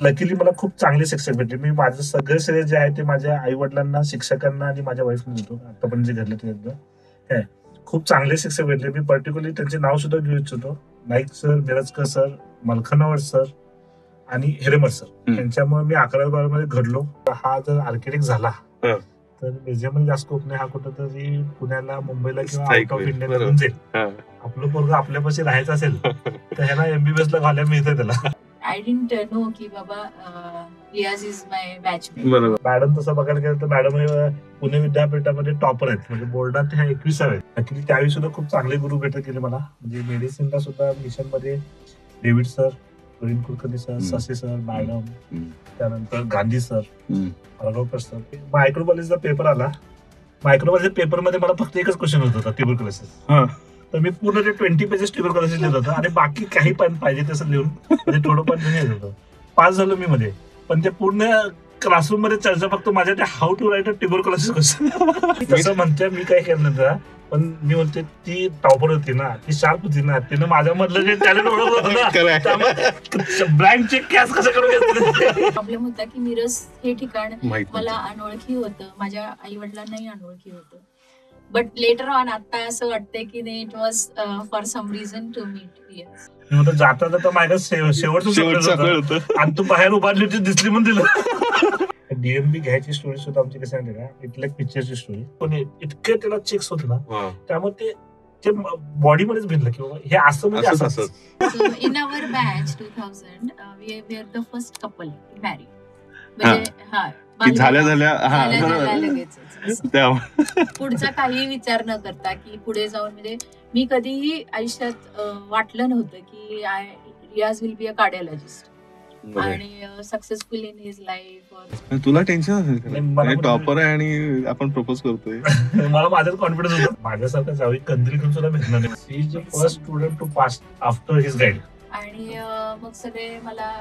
Luckily मला खूप चांगले शिक्षक भेटले. मी माझं सगळं श्रेय जे आहे ते माझ्या आई वडिलांना, शिक्षकांना आणि माझ्या वाईफला देतो. आतापर्यंत जे घडलं ते काय खूप चांगले शिक्षक भेटले. मी पर्टिक्युलरली त्यांचे नाव सुद्धा घेऊ इच्छितो. Naik sir, Mirajkar sir, Malkhanawar sir आणि हिरेमठ सर यांच्यामुळे मी 11वी-12वी मध्ये घडलो. हा जर आर्किटेक्ट झाला तर म्युझियममध्ये जास्त स्कोप नाही. हा कुठंतरी पुण्याला, मुंबईला किंवा आउट ऑफ इंडियाला घेऊन जाईल. आपलं पोरगं आपल्यापाशी राहायचं असेल तर ह्याला MBBS ला घालायला मिळतं त्याला. आय डिडंट नो की बाबा रियाज इज माय बॅचमेट. मॅडम तसं बघायला गेलं तर मॅडम पुणे विद्यापीठामध्ये टॉपर आहेत. म्हणजे बोर्डात ह्या 21 आहेत. ऍक्च्युली त्यावेळी सुद्धा खूप चांगले गुरु भेटत गेले मला. म्हणजे मेडिसिनला सुद्धा मिशन मध्ये David sir, Praveen Kulkarni sir, Shashi sir, madam, त्यानंतर गांधी सर, राघवकर सर. मायक्रोबायोलॉजीचा पेपर आला. मायक्रोबायोलॉजी पेपर मध्ये मला फक्त एकच क्वेश्चन होत होता, ट्युबरक्युलोसिस. तर मी पूर्ण ते 20 पेजेस ट्युबरक्युलोसिस लिहित होतो आणि बाकी काही पण पाहिजे तसं लिहून म्हणजे थोडंफार लिहून येत होतं. पास झालो मी मध्ये. पण ते पूर्ण क्लासरूम मध्ये चर्चा फक्त माझ्या ते how to write a tuberculosis question तसं म्हणते. मी काय केलं नव्हतं, पण मी म्हणते ती टॉपर होती ना, ती शार्प होती ना, तिनं माझ्या मधलं जे टॅलेंट ओळखलं होतं ना, ब्लँक चेक कॅश कसं करून घेतलं. प्रॉब्लेम होता की मिरज हे ठिकाण मला अनोळखी होतं, माझ्या आई वडिलांनाही अनोळखी होतं. बट लेटर ऑन आता असं वाटतंय की it was for some reason to meet Riyaz. जाता जाता माझ्या शेवटचं होतं आणि तू बाहेर उभारली होती, दिसली म्हणून दिलं. DMB घ्यायची स्टोरी सुद्धा आमची कशी आहे का, इथल्या पिक्चरची स्टोरी. पण इतके त्याला चेक्स होते ना, त्यामुळे ते बॉडीमध्येच भिनलं की बाबा हे असं म्हणजे असं. In our batch 2000 we were the first couple married. म्हणजे झाल्या लगेच पुढचा काही विचार न करता की पुढे जाऊन, म्हणजे मी कधीही आयुष्यात वाटलं नव्हतं की Riyaz will be a cardiologist आणि सक्सेसफुल इन हिज लाईफ. तुला टेन्शन असेल, टॉपर आहे आणि आपण प्रपोज करतोय. मला माझ्यात कॉन्फिडन्स होता. माझ्यासारखा जावी कंदरी घेऊन सुद्धा भेटणार नाही. He is the first student to pass after his guide. आणि मग सगळे मला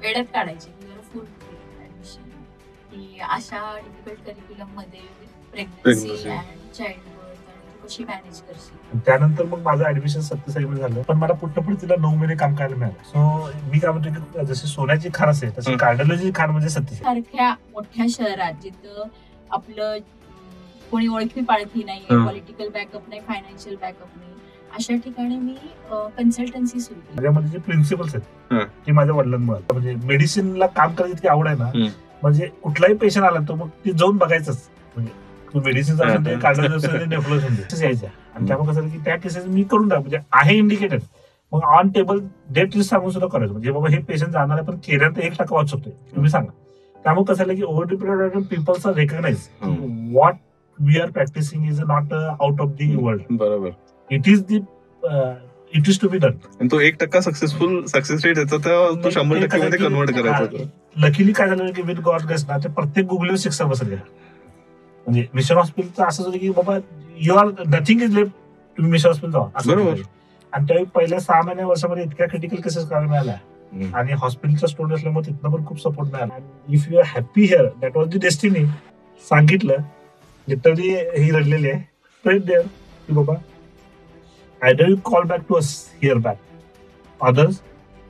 वेड्यात काढायचे फुल ऍडमिशन की अशा डिफिकल्ट करिक्युलम मध्ये प्रेग्नन्सी अँड चाइल्डहुड कशी मॅनेज करशील. त्यानंतर मग माझं ऍडमिशन सत्यसाईमध्ये झालं. पण मला पुढे तिला 9 महिने काम करायला मिळालं. सो मी काय म्हणतो की जशी सोन्याची खाण असेल तशी कार्डिओलॉजी खाण म्हणजे सत्य सारख्या मोठ्या शहरात जिथं आपलं कोणी ओळखी पाळखी नाही, पॉलिटिकल बॅकअप नाही, फायनान्शियल बॅकअप नाही, अशा ठिकाणी मी कन्सल्टन्सी सुरू केली. माझ्यामध्ये जे प्रिन्सिपल्स आहेत ते माझ्या वडिलांमुळे. म्हणजे मेडिसिनला काम करायची इतकी आवड आहे ना, म्हणजे कुठलाही पेशंट आला तो मग ते जाऊन बघायचंच. म्हणजे मेडिसिन डेव्हलप यायच्या. आणि त्यामुळे कसं की त्या केसेस मी करून टाक म्हणजे आहे इंडिकेटेड, मग ऑन टेबल डेट लिस्ट सांगून सुद्धा करायचं. म्हणजे बाबा हे पेशंट जाणार आहे पण केल्यानंतर 1% वाचू शकतोय, तुम्ही सांगा. त्यामुळे कसं आहे की over the period of peoples are recognise what we are practising is not out of the world. बरोबर. It is to be done. आणि तो 1% सक्सेस रेट याचा तो 100% मध्ये कन्वर्ट करायचा. लकीली काय झालं की विथ गॉड ग्रेस ना, ते प्रत्येक गुगलीवर शिक्षक बसत गेला. म्हणजे मिशन हॉस्पिटलचं असं होतं की बाबा you are nothing is left, तुम्ही मिशन हॉस्पिटल जावा असं. आणि त्यावेळी पहिल्या 6 महिन्या वर्षामध्ये इतक्या क्रिटिकल केसेस करायला मिळाल्या आणि हॉस्पिटलचा स्टुडंट असल्यामुळे तिथनं पण खूप सपोर्ट मिळाला. If you are happy here that was the destiny. सांगितलं लिटरली ही रडलेली आहे right there की बाबा either you call back to us here back, others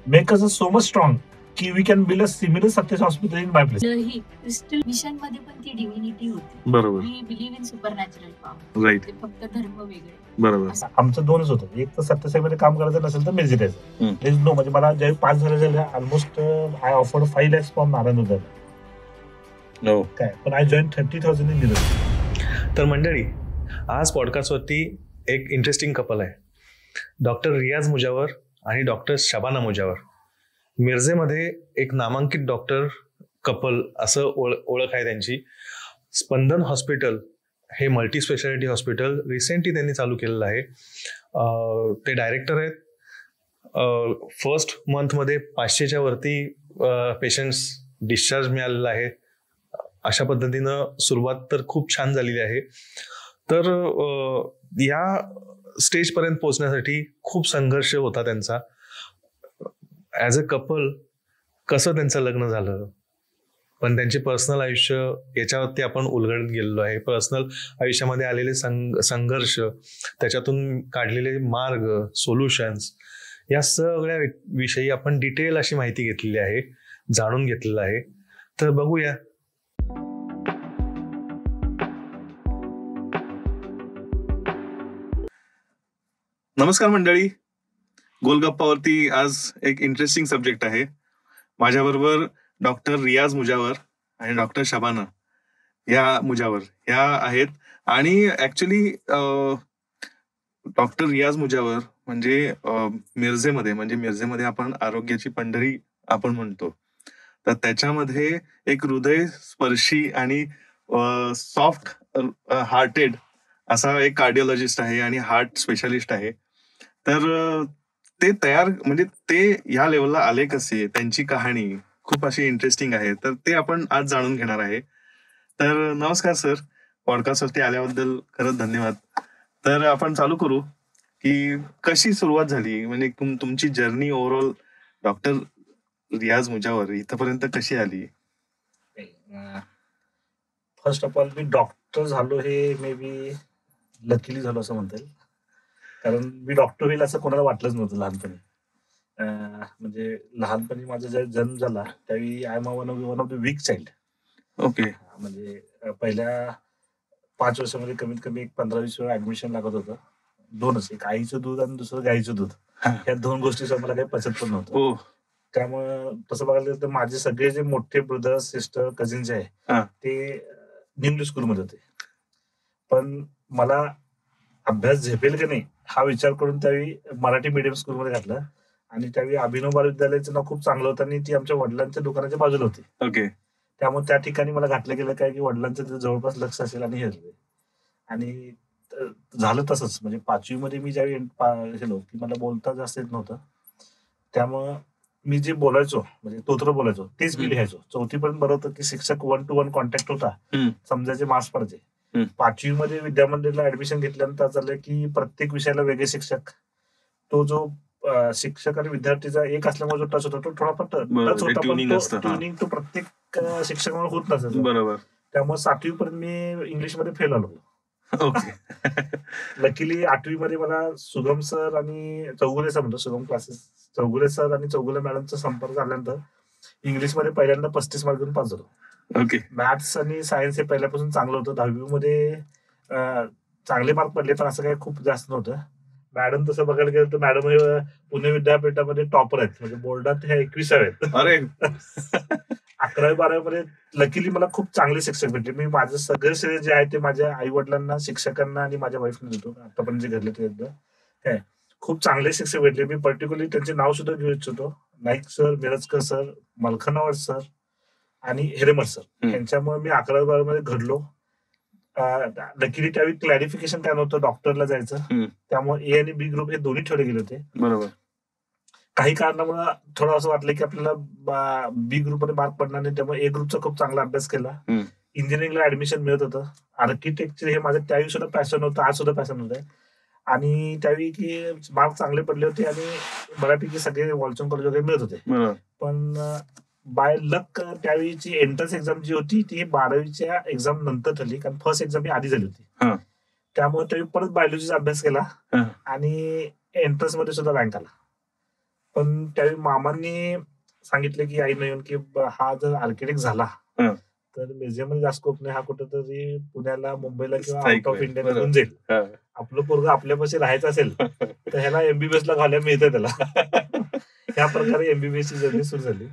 make us so much strong की we can build a similar success hospital in my place. ही crystal mission मध्ये पण ती डिव्हिनिटी होती. बरोबर. We believe in supernatural power. Right. ते फक्त धर्म वेगळे. बरोबर. आमचं 2च होतं. एक तर सत्यसाईमध्ये काम करायचं नसेल तर मिरजेत यायचं. नो म्हणजे मला ज्यावेळी 5 झाले almost I offered 5 lakhs from Narayan Uday. No काय पण आय जॉईन 30,000 इन मिरज. तर मंडळी, आज पॉडकास्टवरती एक इंटरेस्टिंग कपल आहे, डॉक्टर रियाज मुजावर आणि डॉक्टर शबाना मुजावर. मिरजेमध्ये एक नामांकित डॉक्टर कपल असं ओळख आहे त्यांची. स्पंदन हॉस्पिटल हे मल्टी स्पेशालिटी हॉस्पिटल रिसेंटली त्यांनी चालू केलेलं आहे. ते डायरेक्टर आहेत. फर्स्ट मंथमध्ये 500च्या वरती पेशंट्स डिस्चार्ज मिळालेला आहे. अशा पद्धतीनं सुरुवात तर खूप छान झालेली आहे. तर या स्टेजपर्यंत पोहोचण्यासाठी खूप संघर्ष होता त्यांचा. ॲज अ कपल कसं त्यांचं लग्न झालं, पण त्यांचे पर्सनल आयुष्य याच्यावरती आपण उलगडत गेलेलो आहे. पर्सनल आयुष्यामध्ये आलेले संघर्ष, त्याच्यातून काढलेले मार्ग, सोल्युशन्स, या सगळ्या विषयी आपण डिटेल अशी माहिती घेतलेली आहे. जाणून घेतलेलं आहे. तर बघूया. नमस्कार मंडळी, गोलगप्पावरती आज एक इंटरेस्टिंग सब्जेक्ट आहे. माझ्याबरोबर डॉक्टर रियाज मुजावर आणि डॉक्टर शबाना मुजावर ह्या आहेत. आणि ऍक्च्युली डॉक्टर रियाज मुजावर म्हणजे मिरजेमध्ये आपण आरोग्याची पंढरी आपण म्हणतो. तर त्याच्यामध्ये एक हृदय स्पर्शी आणि सॉफ्ट हार्टेड असा एक कार्डिओलॉजिस्ट आहे आणि हार्ट स्पेशालिस्ट आहे. तर ते या लेवलला आले कसे, त्यांची कहाणी खूप अशी इंटरेस्टिंग आहे. तर ते आपण आज जाणून घेणार आहे. तर नमस्कार सर, पॉडकास्टवरती आल्याबद्दल खरंच धन्यवाद. तर आपण चालू करू की कशी सुरुवात झाली, म्हणजे तुमची जर्नी ओव्हरऑल डॉक्टर रियाज मुजावर इथपर्यंत कशी आली? First of all me doctor झालो हे मे बी लकीली झालो असं म्हणता येईल. कारण मी डॉक्टर होईल असं कोणाला वाटलंच नव्हतं लहानपणी. म्हणजे लहानपणी माझा जेव्हा जन्म झाला त्यावेळी I am one of the weak child. Okay. म्हणजे पहिल्या 5 वर्षामध्ये कमीत कमी एक 15-20 वेळा ऍडमिशन लागत होतं. 2च, एक आईचं दूध आणि दुसरं गाईचं दूध. ह्या 2 गोष्टी मला काही पचत पण नव्हतं. त्यामुळं तसं बघायला गेलं तर माझे सगळे जे मोठे ब्रदर सिस्टर कझिन जे आहे ते निमली स्कूलमध्ये होते. पण मला अभ्यास झेपेल की नाही हा विचार करून त्यावेळी मराठी मीडियम स्कूलमध्ये घातलं. आणि त्यावेळी अभिनव बाल विद्यालयाचं नाव खूप चांगलं होतं आणि ती आमच्या वडिलांच्या दुकानाच्या बाजूला होती. ओके. त्यामुळे त्या ठिकाणी मला घातलं गेलं काय की वडिलांचं तिथे जवळपास लक्ष असेल आणि हे आणि झालं तसंच. म्हणजे 5वी मध्ये मी ज्यावेळी गेलो की मला बोलता जास्त येत नव्हतं. त्यामुळं मी जे बोलायचो म्हणजे तोत्र बोलायचो तेच मी लिहायचो. 4थी पर्यंत बरं होतं की शिक्षक 1 to 1 कॉन्टॅक्ट होता, समजायचे मार्क्स पडायचे. 5वी मध्ये विद्यामंदिरला ऍडमिशन घेतल्यानंतर झालं की प्रत्येक विषयाला वेगळे शिक्षक. तो जो शिक्षक आणि विद्यार्थीचा एक असल्यामुळे जो टच होता तो थोडाफार टच होता, पण ट्युनिंग तो प्रत्येक शिक्षकामुळे होत नसायचा. बरोबर. त्यामुळे 7वी पर्यंत मी इंग्लिशमध्ये फेल आलो. ओके. लकीली 8वी मध्ये मला सुगम सर आणि चौगुले सर म्हणतो, सुगम क्लासेस चौगुले सर आणि चौगुले मॅडमचा संपर्क झाल्यानंतर इंग्लिशमध्ये पहिल्यांदा 35 मार्क घेऊन पास झालो. ओके. मॅथ्स आणि सायन्स हे पहिल्यापासून चांगलं होतं. 10वी मध्ये चांगले मार्क पडले पण असं काही खूप जास्त नव्हतं. मॅडम तसं बघायला गेलं तर मॅडम हे पुणे विद्यापीठामध्ये टॉपर आहेत. म्हणजे बोर्डात ह्या 21व्या आहेत. अरे 11वी-12वी मध्ये लकीली मला खूप चांगले शिक्षक भेटले. मी माझं सगळं श्रेय जे आहे ते माझ्या आई वडिलांना, शिक्षकांना आणि माझ्या वाईफने देतो. आतापर्यंत जे घडले ते काय खूप चांगले शिक्षक भेटले. मी पर्टिक्युलरली त्यांचे नाव सुद्धा घेऊ इच्छितो. Naik sir, Mirajkar sir, Malkhanawat sir आणि हिरेमठ सर यांच्यामुळे मी 11वी-12वी मध्ये घडलो. लकीली त्यावेळी क्लॅरिफिकेशन काय नव्हतं डॉक्टरला जायचं, त्यामुळे ए आणि बी ग्रुप हे दोन्ही ठेवले गेले होते. बरोबर. काही कारणामुळे थोडं असं वाटलं की आपल्याला बी ग्रुपमध्ये मार्क पडणार नाही, त्यामुळे ए ग्रुपचा खूप चांगला अभ्यास केला. इंजिनिअरिंगला ऍडमिशन मिळत होतं. आर्किटेक्चर हे माझं त्यावेळी सुद्धा पॅशन होतं, आज सुद्धा पॅशन होतं. आणि त्यावेळी की मार्क चांगले पडले होते आणि बऱ्यापैकी सगळे वॉल्चन कॉलेज वगैरे मिळत होते. पण बाय लक त्यावेळीची एंट्रन्स एक्झाम जी होती ती 12वीच्या एक्झाम नंतर झाली, कारण फर्स्ट एक्झाम ही आधी झाली होती. त्यामुळे त्यावेळी परत बायोलॉजीचा अभ्यास केला आणि एंट्रन्स मध्ये सुद्धा रँक आला. पण त्यावेळी मामांनी सांगितलं की आईनं येऊन की हा जर आर्किटेक्ट झाला तर म्युझियममध्ये जास्त स्कोप नाही, हा कुठेतरी पुण्याला, मुंबईला किंवा आउट ऑफ इंडिया निघून जाईल. आपलं पोरगं आपल्यापाशी राहायचं असेल तर ह्याला एमबीबीएस ला घालायला मिळतं त्याला. ह्या प्रकारे एमबीबीएस ची जर्नी सुरू झाली.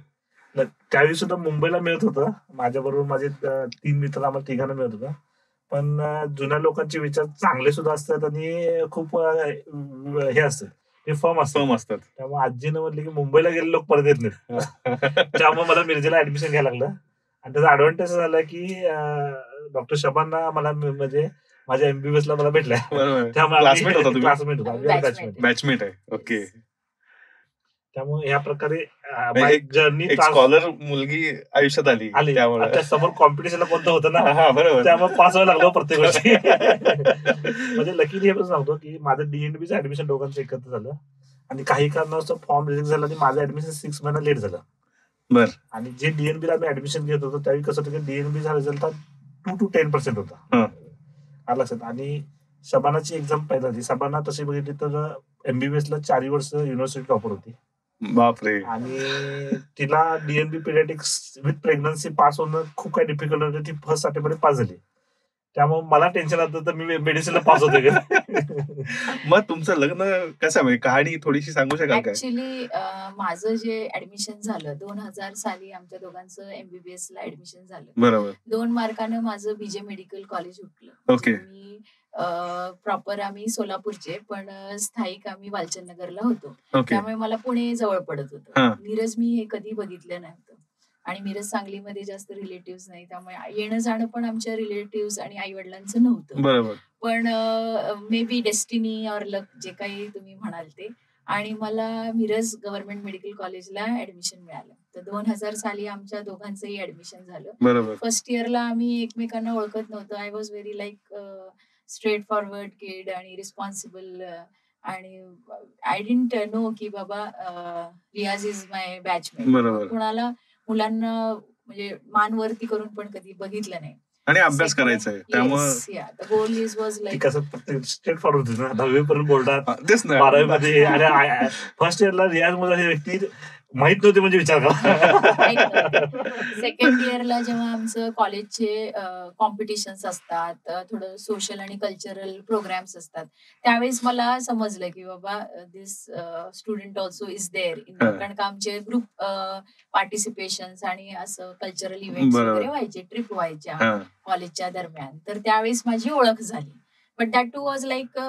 त्यावेळी सुद्धा मुंबईला मिळत होतं. माझ्या बरोबर माझे 3 मित्र, आम्हाला 3घांना मिळत होतं. पण जुन्या लोकांचे विचार चांगले सुद्धा असतात आणि खूप हे असतात, ते फर्म असतात. त्यामुळे आजीनं म्हटलं की मुंबईला गेले लोक परत येत नाहीत. त्यामुळे मला मिरजेला ऍडमिशन घ्यायला लागलं. आणि त्याचा ऍडव्हान्टेज झाला की डॉक्टर शबाना मला म्हणजे माझ्या एमबीबीएस ला मला भेटलाय. त्यामुळे क्लासमेट होता, बॅचमेट आहे. ओके. त्यामुळे या प्रकारे जर्नी स्कॉलर मुलगी आयुष्यात आली. त्यामुळे समोर कॉम्पिटिशनला कोणतं होतं ना, बरोबर, त्यामुळे पास व्हायला लागलो प्रत्येक वर्षी. म्हणजे लकीली हे पण सांगतो की माझं डीएनबीचं ऍडमिशन दोघांचं एकत्र झालं आणि काही कारणास्तव फॉर्म रिजेक्ट झाला आणि माझं ऍडमिशन 6 महिना लेट झालं. आणि जे डीएनबीला आम्ही ऍडमिशन घेत होतो त्यावेळी कसं होतं की डीएनबीचा रिझल्ट 2 to 10% होता लक्षात. आणि शबानाची एक्झाम पहिला होती. शबाना तशी बघितली तर एमबीबीएस ला 4 वर्ष युनिव्हर्सिटी टॉपर होती. बापरे. आणि तिला DNB paediatrics with pregnancy pass होणं खूप काही डिफिकल्ट होतं. ती फर्स्ट अटेम्प्ट मध्ये पास झाली. त्यामुळे मला टेन्शन आलं तर मी मेडिसिनला पास होतो का. मग तुमचं लग्न कसं म्हणजे कहाणी थोडीशी सांगू शकाल काय? ऍक्च्युली माझं जे ऍडमिशन झालं 2000 साली आमच्या दोघांचं MBBS ला ऍडमिशन झालं. बरोबर. 2 मार्कानं माझं BJ मेडिकल कॉलेज उठलं. Okay. मी प्रॉपर आम्ही सोलापूरचे पण स्थायिक आम्ही वालचंदनगरला होतो. ओके. त्यामुळे मला पुणे जवळ पडत हा. होतं. मिरज मी हे कधी बघितलं नव्हतं आणि मिरज सांगलीमध्ये जास्त रिलेटिव्ह नाही, त्यामुळे येणं जाणं पण आमच्या रिलेटिव्ह आणि आई वडिलांचं नव्हतं. बरोबर. पण मे बी डेस्टिनी ऑर लक जे काही तुम्ही म्हणाल ते, आणि मला मिरज गव्हर्नमेंट मेडिकल कॉलेजला ऍडमिशन मिळालं. तर 2000 साली आमच्या दोघांचंही ऍडमिशन झालं. बरोबर. फर्स्ट इयरला आम्ही एकमेकांना ओळखत नव्हतो. I was very like straight forward kid आणि रिस्पॉन्सिबल, आणि आय डिडंट नो की बाबा रियाज इज माय बॅचमेट. बरोबर. कुणाला मुलांना म्हणजे मान वरती करून पण कधी बघितलं नाही. आणि अभ्यास करायचा आहे त्यामुळे गोल इज वॉज ती लाईक कसं स्ट्रेट फॉरवर्ड होती ना. 10वी पर्यंत बोर्डात, तेच ना. 12वी मध्ये. अरे फर्स्ट इयरला रियाज मुला ही व्यक्ती माहित नव्हती म्हणजे विचार करा. सेकंड इयरला जेव्हा आमचं कॉलेजचे कॉम्पिटिशन्स असतात, थोडं सोशल आणि कल्चरल प्रोग्राम्स असतात, त्यावेळेस मला समजलं की बाबा this student also is there in, कारण का आमचे ग्रुप पार्टिसिपेशन आणि असं कल्चरल इव्हेंट्स वगैरे व्हायचे, ट्रिप व्हायच्या कॉलेजच्या दरम्यान. तर त्यावेळेस माझी ओळख झाली. But that too was like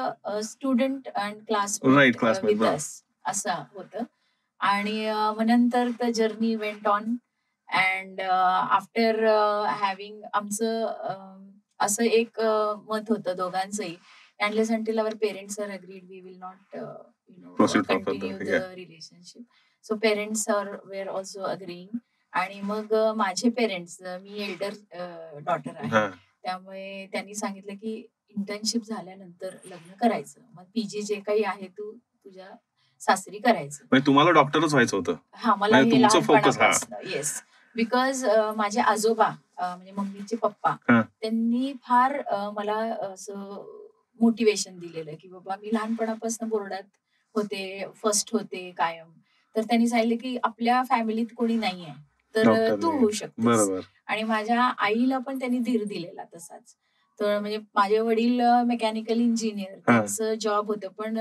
student and classmate with us, असं होतं. आणि मग नंतर the journey went on and after having आमचं असं एक मत होतं दोघांचंही, unless until our parents are agreed we will not continue the relationship. So parents were also agreeing. आणि मग माझे पेरेंट्स, मी एल्डर डॉटर आहे, त्यामुळे त्यांनी सांगितलं की इंटर्नशिप झाल्यानंतर लग्न करायचं, मग PG जे काही आहे तू तुझ्या सासरी करायचं. म्हणजे तुम्हाला डॉक्टरच व्हायचं होतं? हा, मला हे लहानपणापासून. येस, बिकॉज माझे आजोबा म्हणजे मम्मीचे पप्पा, त्यांनी फार मला असं मोटिवेशन दिलेलं की बाबा, मी लहानपणापासून बोर्डात होते, फर्स्ट होते कायम. तर त्यांनी सांगितलं की आपल्या फॅमिलीत कोणी नाहीये तर तू होऊ शकतेस. आणि माझ्या आईला पण त्यांनी धीर दिलेला तसाच. तर म्हणजे माझे वडील मेकॅनिकल इंजिनियर, त्यांचं जॉब होतं, पण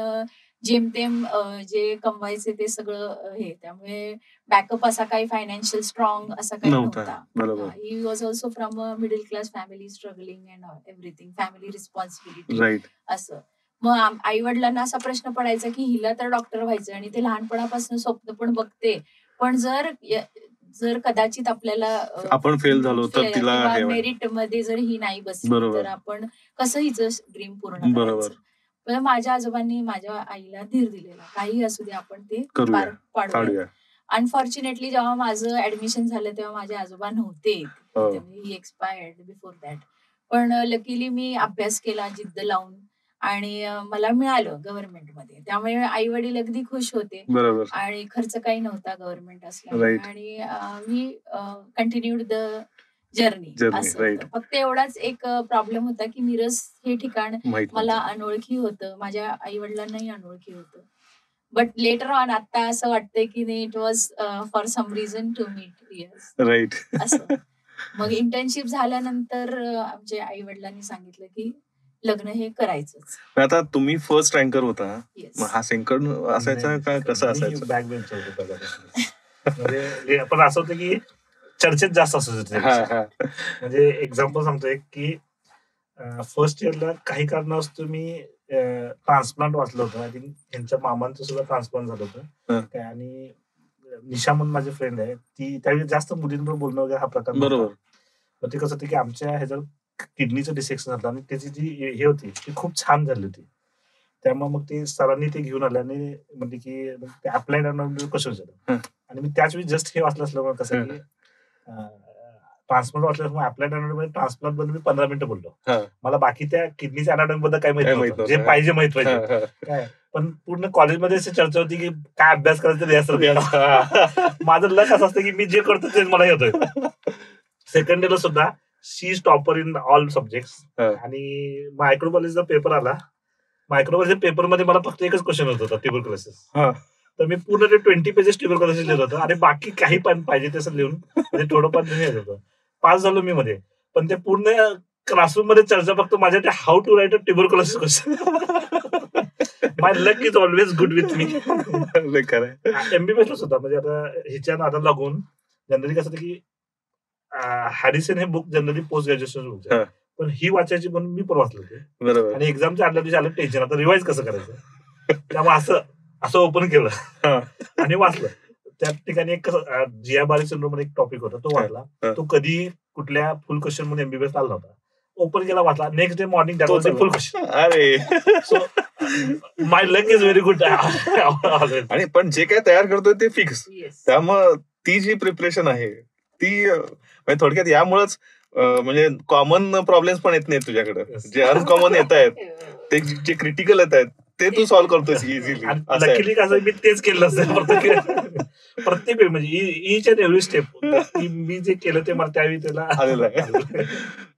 जेमतेम जे कमवायचे ते सगळं हे, त्यामुळे बॅकअप असा काही फायनान्शियल स्ट्रॉंग असा काही नव्हता. He was also from a middle class family, struggling and everything, family responsibility असं. मग आई वडिलांना असा प्रश्न पडायचा की हिला तर डॉक्टर व्हायचं आणि ते लहानपणापासून स्वप्न पण बघते, पण जर कदाचित आपल्याला आपण फेल झालो तर तिला मेरिट मध्ये जर ही नाही बसली तर आपण कसं हिचं ड्रीम पूर्ण करायचं. पण माझ्या आजोबांनी माझ्या आईला धीर दिलेला, काही असू दे आपण ते पार पाडूया. अनफॉर्च्युनेटली जेव्हा माझं ऍडमिशन झालं तेव्हा माझे आजोबा नव्हते, ही एक्सपायर्ड बिफोर दॅट. पण लकीली मी अभ्यास केला जिद्द लावून आणि मला मिळालं गव्हर्नमेंटमध्ये, त्यामुळे आई वडील अगदी खुश होते आणि खर्च काही नव्हता गव्हर्नमेंट असल्यामुळे. आणि मी कंटिन्यूड द जर्नी असं. फक्त एवढाच एक प्रॉब्लेम होता की मिरज हे ठिकाण मला अनोळखी होतं, माझ्या आई वडिलांनाही अनोळखी होतं. बट लेटर ऑन आता असं वाटतंय की नाही, it was for some reason to meet Riyaz असं. मग इंटर्नशिप झाल्यानंतर आमच्या आई वडिलांनी सांगितलं की लग्न हे करायचंच. आता तुम्ही फर्स्ट रँकर होता, हा सेकंड असायचा का कसं असायचं? बॅक बेंच होतो म्हणजे पण असं होतं की चर्चेत जास्त असत. म्हणजे एक्झाम्पल सांगतोय की फर्स्ट इयरला काही कारणास्तव मी ट्रान्सप्लांट वाचलं होतं. आय थिंक यांच्या मामांचं सुद्धा ट्रान्सप्लांट झालं होतं. आणि निशा म्हणून माझी फ्रेंड आहे, ती त्यावेळी जास्त मुलींबरोबर बोलणं वगैरे हा प्रकार नव्हता. ते कसं होतं की आमच्या ह्याच्यात किडनीचं डिसेक्शन झालं आणि त्याची जी हे होती ती खूप छान झाली होती. त्यामुळे मग ते सरांनी ते घेऊन आले आणि म्हणजे की ते अप्लाय करणार कसं झालं. आणि मी त्याच वेळी जस्ट हे वाचलं असल्यामुळे कसं की ट्रान्सप्लांट वाचल्यामुळे अप्लाय करणार ट्रान्सप्लांट बद्दल मी 15 मिनिटं बोललो. मला बाकी त्या किडनीच्या अनाटॉमी बद्दल काय माहिती नव्हतं, जे पाहिजे माहित पाहिजे काय. पण पूर्ण कॉलेजमध्ये अशी चर्चा होती की काय अभ्यास करायचं. माझं लक असं असतं की मी जे करतो तेच मला येतोय. सेकंड इयरला सुद्धा she is topper in all subject. आणि मायक्रोबायोलॉजीचा पेपर आला. मायक्रोबायोलॉजी पेपर मध्ये मला फक्त एकच क्वेश्चन होत होता, ट्युबरक्युलोसिस. तर मी पूर्ण ते 20 पेजेस ट्युबरक्युलोसिस लिहिलं होतं आणि बाकी काही पण पाहिजे तसं लिहून म्हणजे थोडं पण लिहिलं होतं. पास झालो मी मध्ये, पण ते पूर्ण क्लासरूम मध्ये चर्चा फक्त माझ्या ते how to write a tuberculosis question. My luck is always good with me. MBBS होता म्हणजे आता ह्याच्या नादाला लागून जनरली कसं होतं की हॅरिसन हे book generally post graduation book आहे, पण ही वाचायची म्हणून मी पण वाचलं ते. बरोबर. आणि एक्झामच्या आदल्या दिवशी आलं टेन्शन, आता रिवाइज कसं करायचं, त्यामुळे असं ओपन केलं आणि वाचलं. त्या ठिकाणी एक जियाबारी सिंड्रोम एक टॉपिक होता, तो वाचला. तो कधी कुठल्या फुल क्वेश्चन म्हणून एमबीबीएस आला होता. ओपन केला, वाचला. Next day morning that was full question. अरे so my luck is very good. आणि पण जे काय तयार करतोय ते फिक्स, त्यामुळं ती जी प्रिपरेशन आहे ती म्हणजे थोडक्यात यामुळेच म्हणजे कॉमन प्रॉब्लेम्स पण येत नाहीत तुझ्याकडे. जे अनकॉमन येत आहेत, ते जे क्रिटिकल येत आहेत ते तू सॉल्व्ह करतोस इझिली. लकीली कसं मी तेच केलं असतं प्रत्येक म्हणजे इच अँड एव्हरी स्टेप मी जे केलं ते मला त्यावेळी त्याला आलेलं आहे.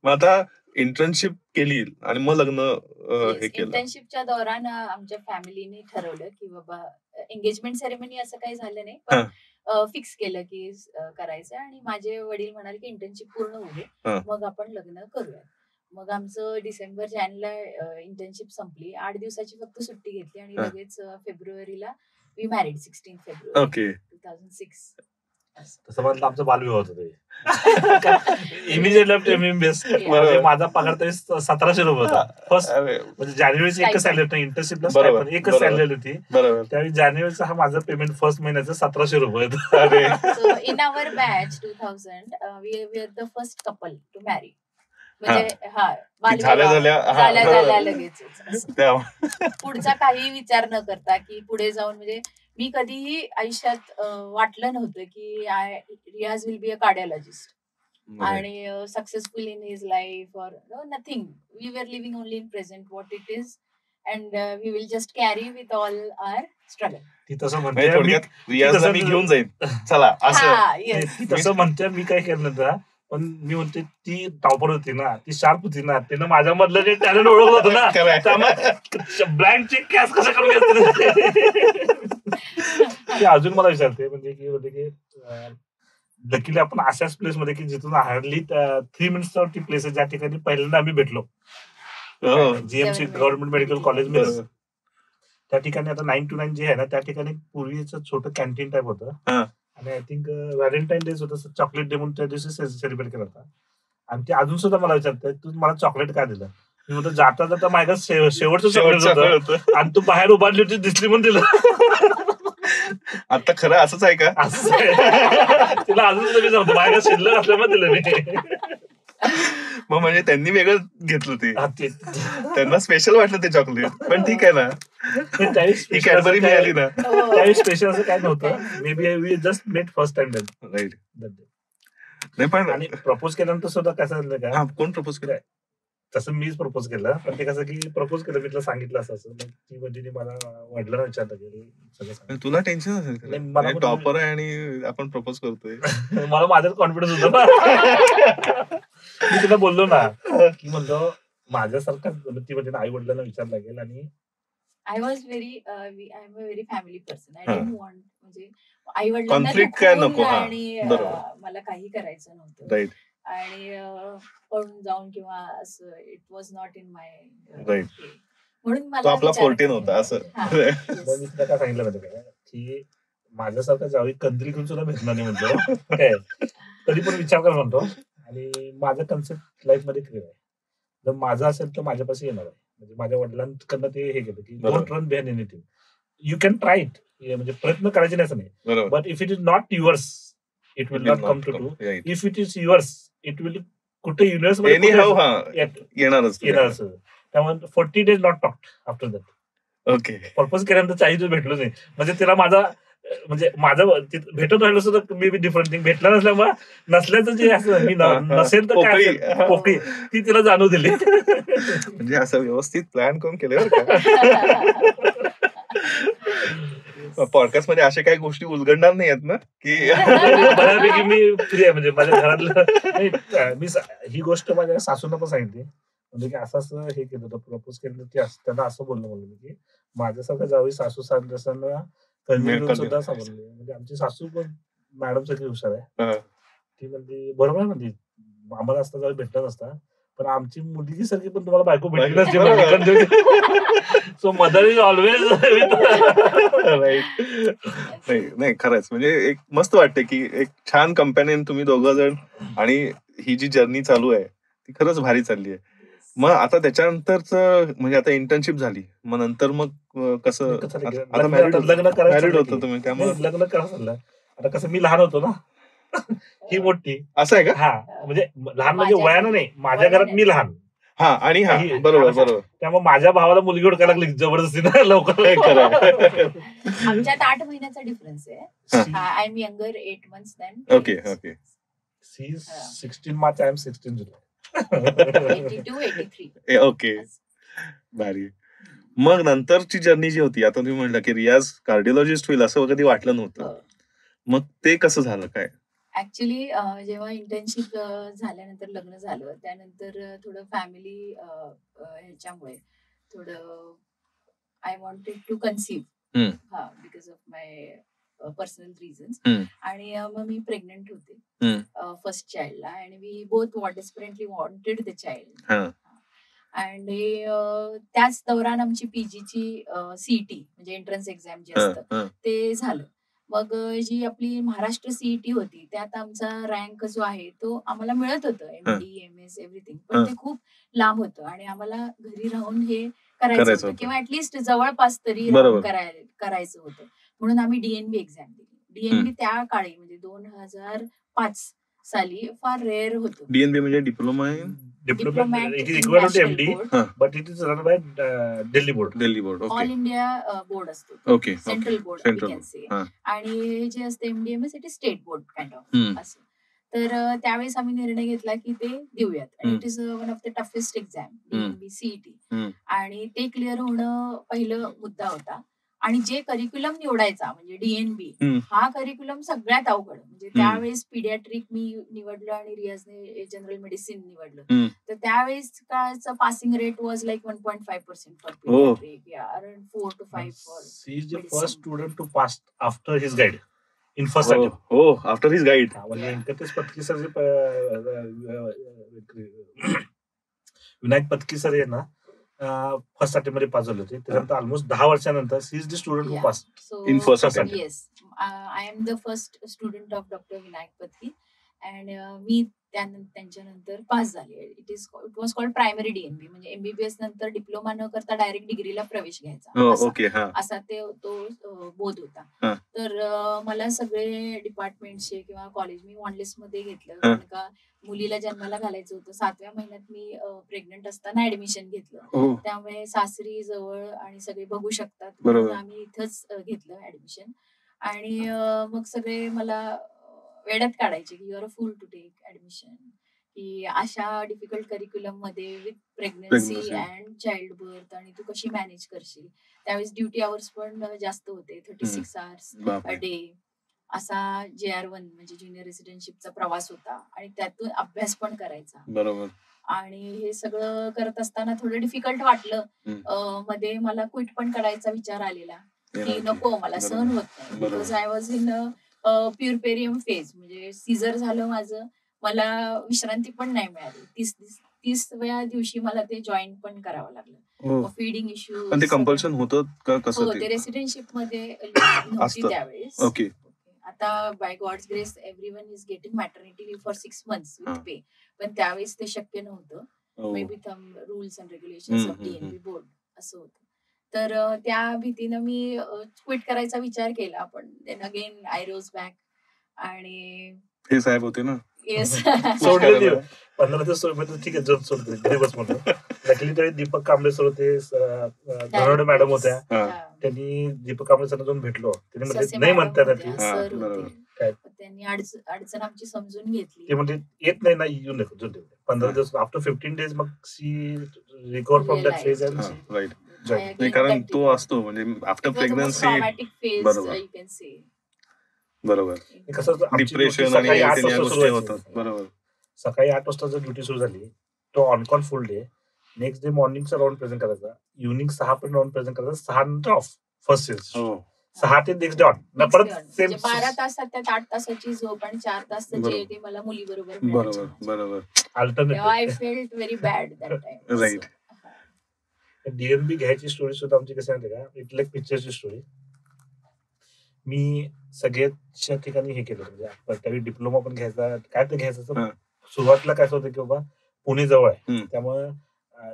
मग आता इंटर्नशिप केली आणि मग लग्न हे केलं. इंटर्नशिपच्या दौरान आमच्या फॅमिलीने ठरवलं की बाबा एंगेजमेंट सेरेमनी असं काही झालं नाही, पण फिक्स केलं की करायचं. आणि माझे वडील म्हणाले की इंटर्नशिप पूर्ण होऊ दे, मग आपण लग्न करूया. मग आमचं डिसेंबर जानेला इंटर्नशिप संपली. 8 दिवसाची फक्त सुट्टी घेतली आणि लगेच फेब्रुवारीला वी मॅरिड 16 फेब्रुवारी 2006. तसं म्हटलं आमचं बालविवाह होतं. इमिजिएटली माझा पगार तरी 1700 रुपये होता फर्स्ट. म्हणजे जानेवारीची एकच सॅलरी होती, इंटर्नशिपला एकच सॅलरी होती. त्यावेळी जानेवारीचा हा माझं पेमेंट फर्स्ट महिन्याचं 1700 रुपये होतं. In our batch 2000 we are the first couple to marry. म्हणजे झाल्या लगेच पुढचा काही विचार न करता की पुढे जाऊन, म्हणजे मी कधीही आयुष्यात वाटलं नव्हतं की Riyaz will be a cardiologist आणि सक्सेसफुल इन हिज लाईफ और nothing. We were living only in present what it is and we will just carry with all our struggle. ती तसं म्हणते मी घेऊन जाईन चला असं तसं म्हणते. मी काय केलं नव्हतं, पण मी म्हणते ती टॉपर होती ना, ती शार्प होती ना, तिनं माझ्या मधलं जे टॅलेंट ओळखलं होतं ना, त्यामुळे ब्लँक चेक कॅश कसं करून घेतलं ते अजून मला विचारते. म्हणजे लकीली आपण अशाच प्लेस मध्ये की जिथून हार्डली 3 मिनिट्सवरती प्लेस आहे, ज्या ठिकाणी पहिल्यांदा आम्ही भेटलो. जीएमसी गव्हर्नमेंट मेडिकल कॉलेज मध्ये. त्या ठिकाणी आता 9 to 9 जे आहे ना, त्या ठिकाणी पूर्वीचं छोटं कॅन्टीन टाईप होतं. आणि आय थिंक व्हॅलेंटाईन डेज होतं, चॉकलेट डे म्हणून त्या दिवशी सेलिब्रेट केला होता. आणि ते अजून सुद्धा मला विचारतंय तू मला चॉकलेट काय दिलं. मी म्हणतो जाता जाता माझ्या शेवटचं चॉकलेट होतं आणि तू बाहेर उभारली होती दिसली म्हणून दिलं. आता खरं असंच आहे का? असं आहे. तिला अजून सुद्धा मी सांगतो माझ्या शिल्लक असल्यामुळे दिलं मी. मग म्हणजे त्यांनी वेगळं घेतलं ते, त्यांना स्पेशल वाटलं ते चॉकलेट. पण ठीक आहे ना, ही कॅडबरी मिळाली ना, त्यावेळी स्पेशल असं काय नव्हतं. Maybe we just met first time right. नाही पण आणि प्रपोज केल्यानंतर सुद्धा कसं झालं का, कोण प्रपोज केलं? तसं मीच प्रपोज केलं. पण ते कसं की प्रपोज केलं, मी तुला सांगितलं असं मग ती म्हणजे मला वडिलांना विचारलं की सगळं. तुला टेन्शन असेल, टॉपर आहे आणि आपण प्रपोज करतोय. मला माझ्याच कॉन्फिडन्स होता ना. मी तुला बोललो ना की म्हणतो माझ्यासारखा ती म्हणजे आई वडिलांना विचारला लागेल. आणि I am a very family person. I don't want म्हणजे आई वडिलांना आणि मला काही करायचं नव्हतं. आणि पळून जाऊन किंवा असं it was not in my right. म्हणून मला आपला 14 होता असं. मी तुला काय सांगितलं माहिती का की माझ्यासारखा ज्यावेळी कंदरी घेऊन सुद्धा भेटणार नाही म्हणतो काय, तरी पण विचार कर म्हणतो. आणि माझं कन्सेप्ट लाईफ मध्ये क्लिअर आहे, जर माझं असेल तर माझ्यापाशी येणार आहे. म्हणजे माझ्या वडिलांकडनं ते हे केलं की don't run behind anything, you can try it. म्हणजे प्रयत्न करायचे नाही असं नाही, but if it is not yours it will not come to do. If it is yours it will कुठे युनिव्हर्स येणारच. त्यामुळे 40 days not talk after that. Okay. Propose केल्यानंतर 40 दिवस भेटलो नाही. म्हणजे तिला माझा म्हणजे माझं भेटत राहिलं सुद्धा मे बी डिफरंट थिंग. भेटला नसल्यामुळे नसल्याचं जे असं मी नसेल तर काय पोकळी ती तिला जाणू दिली. म्हणजे असं व्यवस्थित प्लॅन करून केलं. पॉडकास्ट मध्ये अशा काही गोष्टी उलगडणार नाही आहेत ना की बऱ्यापैकी मी फ्री आहे. म्हणजे माझ्या घरातलं मी ही गोष्ट माझ्या सासूंना पण सांगितली. म्हणजे की असं हे केलं होतं प्रपोज केलं, त्यांना असं बोलणं की माझ्यासारखं ज्यावेळी सासू सासऱ्यांना कंटिन्यू सुद्धा समजले. म्हणजे आमची सासू पण मॅडम सगळी हुशार आहे. ती म्हणजे बरोबर आहे, म्हणजे आम्हाला असता जरा भेटला नसता, पण आमची मुलगी सारखी पण तुम्हाला बायको भेटली नसते. So mother is always right. नाही खरंच म्हणजे एक मस्त वाटते की एक छान कंपॅनियन तुम्ही दोघं जण, आणि ही जी जर्नी चालू आहे ती खरंच भारी चालली आहे. मग आता त्याच्यानंतरच म्हणजे आता इंटर्नशिप झाली, मग नंतर मग कसं आता मॅरिड होतं तुम्ही, त्यामुळे लग्न करा चाललं. आता कसं मी लहान होतो ना, ही मोठी. असं आहे का? हा, म्हणजे लहान म्हणजे वयानं नाही, माझ्या घरात मी लहान. हा, आणि हा बरोबर. त्यामुळे माझ्या भावाला मुलगी ओळखायला लागली जबरदस्तीनं लवकर. आमच्यात 8 महिन्याचा डिफरन्स आहे. I am younger 8 months then. Okay. She is 16 March, I am 16 July. 82, 83. Okay, भारी. मग नंतरची जर्नी जी होती, आता तुम्ही म्हणलं की रियाज कार्डिओलॉजिस्ट होईल असं कधी वाटलं नव्हतं, मग ते कसं झालं काय? ऍक्च्युली जेव्हा इंटर्नशिप झाल्यानंतर लग्न झालं, त्यानंतर थोडं फॅमिली ह्याच्यामुळे थोडं I wanted to conceive, because of my personal reasons. आणि मग मी प्रेग्नंट होते फर्स्ट चाइल्डला, आणि we both desperately wanted the child. आणि त्याच दौरान आमची पीजीची सीईटी म्हणजे एंट्रन्स एक्झाम जे असतं ते झालं. मग जी आपली महाराष्ट्र सीईटी होती त्यात आमचा रँक जो आहे तो आम्हाला मिळत होतं, MD MS एव्हरीथिंग, पण ते खूप लांब होतं आणि आम्हाला घरी राहून हे करायचं होतं, किंवा ऍटलिस्ट जवळपास तरी करायचं होतं. म्हणून आम्ही DNB एक्झाम दिली. DNB त्या काळी म्हणजे 2005 साली फार रेअर होतं. DNB म्हणजे diploma It is equivalent to MD, but it is run by Delhi board. All India board असतो. Okay, central board we can say. आणि जे असते MD MS it is state board kind of असं. तर त्यावेळेस आम्ही निर्णय घेतला की ते देऊयात. आणि it is one of the toughest exam, DNB CET. आणि ते क्लिअर होणं पहिलं मुद्दा होता. आणि जे करिक्युलम निवडायचा म्हणजे DNB, हा करिक्युलम सगळ्यात अवघड. म्हणजे त्यावेळेस पिडियाट्रिक मी निवडलं आणि रियाजने जनरल मेडिसिन निवडलं. तर त्यावेळेस काळचं passing rate was like 1.5% for paediatric, around 4 to 5 for. She is the first student to pass after his guide in first attempt. After his guide. Venkatesh Patki sir, Vinayak Patki sir आहे ना, फर्स्ट अटेम्प्ट मध्ये pass झाले होते. त्यानंतर ऑलमोस्ट 10 वर्षानंतर she is the student who pass in first attempt. Yes, I am the first student of doctor Vinayak Patki. And मी त्यांच्यानंतर pass झाले. It was called primary DNB, म्हणजे MBBS नंतर डिप्लोमा न करता डायरेक्ट डिग्रीला प्रवेश घ्यायचा, असा तो बोध होता. तर मला सगळे डिपार्टमेंटचे किंवा कॉलेज मी वॉनलिस्ट मध्ये घेतलं, कारण का मुलीला जन्माला घालायचं होतं. 7व्या महिन्यात मी प्रेग्नंट असताना ऍडमिशन घेतलं, त्यामुळे सासरी जवळ आणि सगळे बघू शकतात, म्हणून आम्ही इथंच घेतलं ऍडमिशन. आणि मग सगळे मला वेड्यात काढायचे की you're a fool to take admission, की अशा डिफिकल्ट करिक्युलम मध्ये with pregnancy and childbirth, आणि तू कशी मॅनेज करशील. त्यावेळेस ड्युटी आवर्स पण जास्त होते, 36 hours अ डे. असा JR1 म्हणजे ज्युनियर रेसिडेन्शिपचा प्रवास होता, आणि त्यातून अभ्यास पण करायचा. बरोबर. आणि हे सगळं करत असताना थोडं डिफिकल्ट वाटलं. मध्ये मला क्विट पण करायचा विचार आलेला की नको, मला सहन होत नाही, because I was in puerperium phase. म्हणजे सीझर झालं माझं, मला विश्रांती पण नाही मिळाली. 30व्या दिवशी मला ते जॉईन पण करावं लागलं. Feeding issue. पण ते कंपल्शन होतं का, कसं? ते रेसिडेन्शिप मध्ये नव्हती त्यावेळेस. ओके. आता by God's grace everyone is getting maternity leave for 6 months with pay, पण त्यावेळेस ते शक्य नव्हतं. Maybe some rules and regulations of DNB board असं होतं. तर त्या भीतीनं मी क्विट करायचा विचार केला, पण then again I rose back. आणि हे साहेब होते ना, येस, सोडले 15 दिवस ठीक आहे, जर सोडले गरीबच म्हणून. नक्की त्यावेळी दीपक कांबळे सर होते, धनवडे मॅडम होत्या. त्यांनी दीपक कांबळे सर जाऊन भेटलो, त्यांनी म्हणजे नाही म्हणतात, त्यांनी अडचण आमची समजून घेतली. ते म्हणजे येत नाही ना, येऊ नको. 15 दिवस आफ्टर 15 days मग see recover from that phase. Right, कारण तो असतो म्हणजे आफ्टर प्रेग्नन्सी. बरोबर. डिप्रेशन आणि गोष्टी होतात. बरोबर. सकाळी 8 वाजता जर ड्युटी सुरू झाली, तो on call full day. Next day मॉर्निंगचा राऊंड प्रेझेंट करायचा, इव्हनिंग 6 पर्यंत राऊंड प्रेझेंट करायचा, 6 नंतर ऑफ फर्स्ट सेल्स. 6 ते नेक्स्ट डे ऑन परत सेम 12 तासात त्यात 8 तासाची झोप आणि 4 तास जे ते मला मुलीबरोबर बरोबर alternative. I felt very bad that time. Right. DNB घ्यायची स्टोरी सुद्धा आमची कशी आहे का, इथल्या पिक्चरची स्टोरी. मी सगळ्याच्या ठिकाणी हे केलं, म्हणजे त्यावेळी डिप्लोमा पण घ्यायचा, काय तर घ्यायचं. सुरुवातीला काय होतं की बाबा पुणे जवळ आहे, त्यामुळे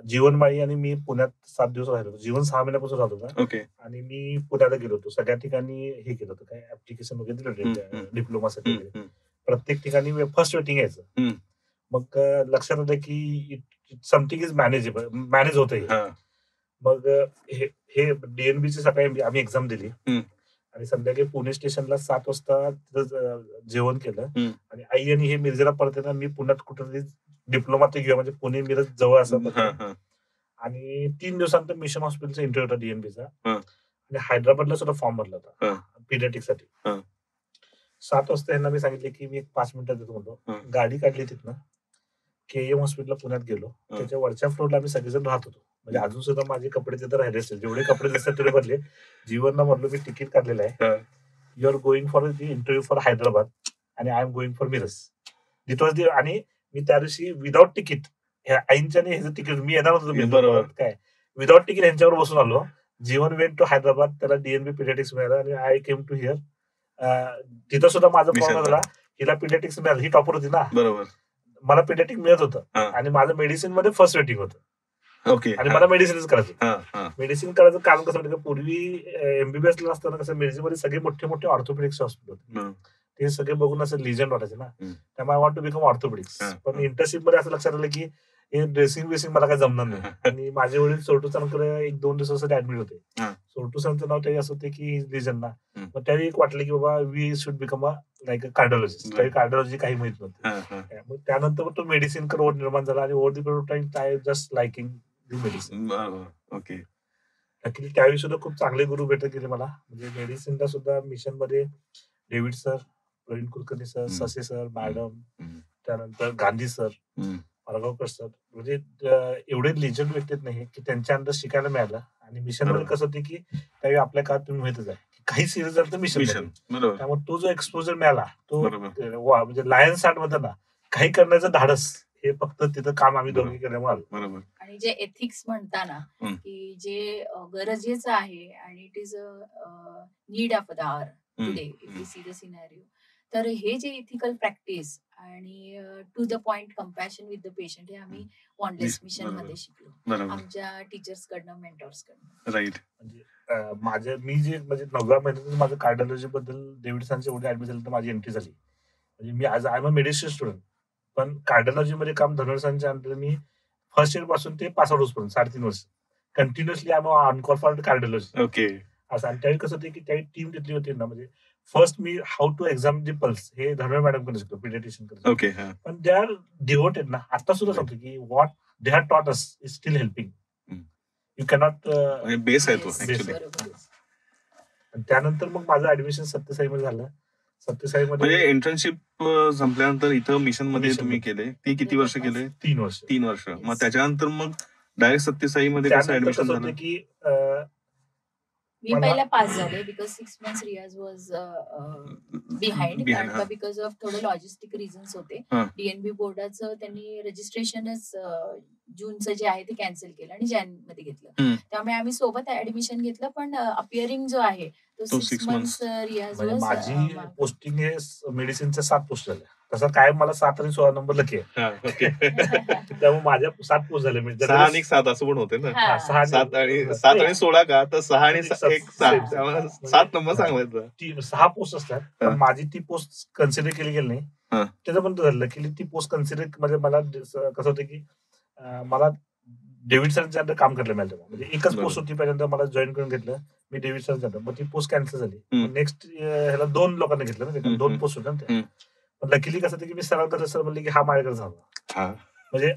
जीवनमाळी आणि मी पुण्यात 7 दिवस राहिलो होतो. जीवन 6 महिन्यापासून राहत होता. ओके. आणि मी पुण्याला गेलो होतो. सगळ्या ठिकाणी हे केलं होतं, काय ऍप्लिकेशन वगैरे दिलं होतं डिप्लोमासाठी वगैरे. प्रत्येक ठिकाणी फर्स्ट वेटिंग यायचं. मग लक्षात आलं की समथिंग इज मॅनेजेबल, मॅनेज होतं. मग हे DNBची सकाळी आम्ही एक्झाम दिली आणि संध्याकाळी पुणे स्टेशनला 7 वाजता तिथं जेवण केलं. आणि आई आणि हे मिरजेला परत येणार, मी पुण्यात कुठेतरी डिप्लोमा ते घेऊया, म्हणजे पुणे मिरज जवळ असं. आणि 3 दिवसानंतर मिशन हॉस्पिटलचा इंटरव्ह्यू होता DNBचा. आणि हैदराबादला सुद्धा फॉर्म भरला होता पिडियाट्रिक साठी. 7 वाजता यांना मी सांगितले की मी 5 मिनिटात येतो म्हणतो. गाडी काढली तिथनं, KM हॉस्पिटलला पुण्यात गेलो. त्याच्या वरच्या फ्लोअरला आम्ही सगळेजण राहत होतो. म्हणजे अजून सुद्धा माझे कपडे तिथे राहिले असतील, जेवढे कपडे दिसतात तेवढे बदले. जीवनला म्हणलो मी तिकीट काढलेलं आहे, you are going for the interview for Hyderabad आणि I am going for Miraj. It was आणि मी त्या दिवशी विदाउट तिकीट, आईंच्या ह्याचं तिकीट मी येणार होतो काय विदाउट तिकीट यांच्यावर बसून आलो. जीवन वेंट टू हैदराबाद, त्याला DNB पिडियाट्रिक्स मिळालं आणि आय केम टू हिअर. तिथं सुद्धा माझा प्रॉब्लेम झाला, हिला पिडियाट्रिक्स मिळालं, ही टॉपर होती ना. बरोबर. मला पिडियाट्रिक मिळत होतं आणि माझं मेडिसिन मध्ये फर्स्ट वेटिंग होतं. ओके. आणि मला मेडिसिनच करायचं. मेडिसिन करायचं कारण कसं म्हणजे पूर्वी MBBS ला असताना कसं मिरजेमध्ये सगळे मोठे मोठे ऑर्थोपेडिक्स हॉस्पिटल होते, ते सगळे बघून असं लिजंड वाटायचे ना. त्यामुळे I want to become orthopaedics. पण इंटर्नशिप मध्ये असं लक्षात आलं की हे ड्रेसिंग बेसिंग मला काय जमणार नाही. आणि माझे वडील सोरटू सरांकडे 1-2 दिवसासाठी ऍडमिट होते. सोरटू सरांचं नाव त्यावेळी असं होते की लिजंड ना. मग त्यावेळी एक वाटलं की बाबा we should become a like a cardiologist. त्यावेळी कार्डिओलॉजी काही माहित नव्हती. मग त्यानंतर तो मेडिसिन कडे ओढ निर्माण झाला आणि over the period of time I just liking the medicine. Okay. Actually त्यावेळी सुद्धा खूप चांगले गुरु भेटत गेले मला. म्हणजे मेडिसिनला सुद्धा मिशन मध्ये David sir, Praveen Kulkarni sir, Sase sir, madam, त्यानंतर गांधी सर, मारगावकर सर, म्हणजे एवढे लिजंड व्यक्ती नाही की त्यांच्या अंदर शिकायला मिळालं. आणि मिशन मध्ये कसं होतं की त्यावेळी आपल्या काळात तुम्ही माहितच आहे की काही सिरियस झालं तर मिशन. त्यामुळे तो जो एक्सपोजर मिळाला तो म्हणजे लायन्स आर्ट मध्ये ना काही करण्याचं धाडस हे फक्त तिथं काम आम्ही दोघे केल्यामुळे. आणि जे एथिक्स म्हणताना की जे गरजेचं आहे आणि it is a need of the hour today if you see the scenario. तर हे जे इथिकल प्रॅक्टिस आणि to the point compassion with the patient हे आम्ही वॉन्डलेस मिशन मध्ये शिकलो आमच्या टीचर्स कडनं, मेंटॉर्स कडनं. राईट. म्हणजे मी जे म्हणजे 9व्या महिन्यात माझं कार्डिओलॉजी बद्दल डेव्हिड सरांच्या एवढे ऍडमिट झाले तर माझी एंट्री झाली. म्हणजे मी आज I am a medicine student, पण कार्डिओलॉजी मध्ये काम धनुर सरांच्या अंडर मी फर्स्ट इयर पासून ते पास आउट होईपर्यंत 3.5 वर्ष continuously I am on for cardiology. Okay. असं. आणि त्यावेळी कसं होतं की त्यावेळी टीम तिथली होती ना, म्हणजे फर्स्ट मी how to exam the pulse हे धनुर मॅडम कडे शिकतो, पिडियाट्रिशियन कडे. ओके. पण दे आर डिव्होटेड ना. आता सुद्धा सांगतो की what they have taught us is steel helping. You cannot base आहे तो. त्यानंतर मग माझं ऍडमिशन सत्यसाई मध्ये झालं. सत्यसाई मध्ये म्हणजे इंटर्नशिप संपल्यानंतर इथं मिशन मध्ये तुम्ही केले. ती किती वर्ष केले? 3 वर्ष. 3 वर्ष. मग त्याच्यानंतर मग डायरेक्ट सत्यसाई मध्ये कसं ऍडमिशन झालं? की मी पहिला पास झाले बिकॉज 6 months रियाज वॉज बिहाइंड. कारण बिकॉज ऑफ थोडे लॉजिस्टिक रिझन्स होते. DNB बोर्डाचं त्यांनी रजिस्ट्रेशनच जूनचं जे आहे ते कॅन्सल केलं आणि जॅन मध्ये घेतलं. त्यामुळे आम्ही सोबत ऍडमिशन घेतलं. पण अपिअरिंग जो आहे तो 6 months रियाज वॉज. माझी पोस्टिंग हे मेडिसिनच्या 7 पोस्ट झाल्या. तसं काय मला 7 आणि 16 नंबर लकी आहे. त्यामुळे माझ्या 7 पोस्ट झाले. 6 आणि 7 असं पण होते ना. 7 आणि 16 का तर 6 आणि 7 7 नंबर सांगायचा. 6 पोस्ट असतात. पण माझी ती पोस्ट कन्सिडर केली गेली नाही. त्याचं पण झालं की ती पोस्ट कन्सिडर म्हणजे मला कसं होतं की मला डेव्हिड सरांच्या अंडर काम करायला मिळालं. म्हणजे एकच पोस्ट होती पहिल्यांदा मला जॉईन करून घेतलं मी डेव्हिड सरांच्या अंडर. मग ती पोस्ट कॅन्सल झाली. नेक्स्ट ह्याला 2 लोकांना घेतलं ना, 2 पोस्ट होत्या. पण लकीली कसं की मी सरांकडे सर म्हणले की हा माझ्याकडे झाला. म्हणजे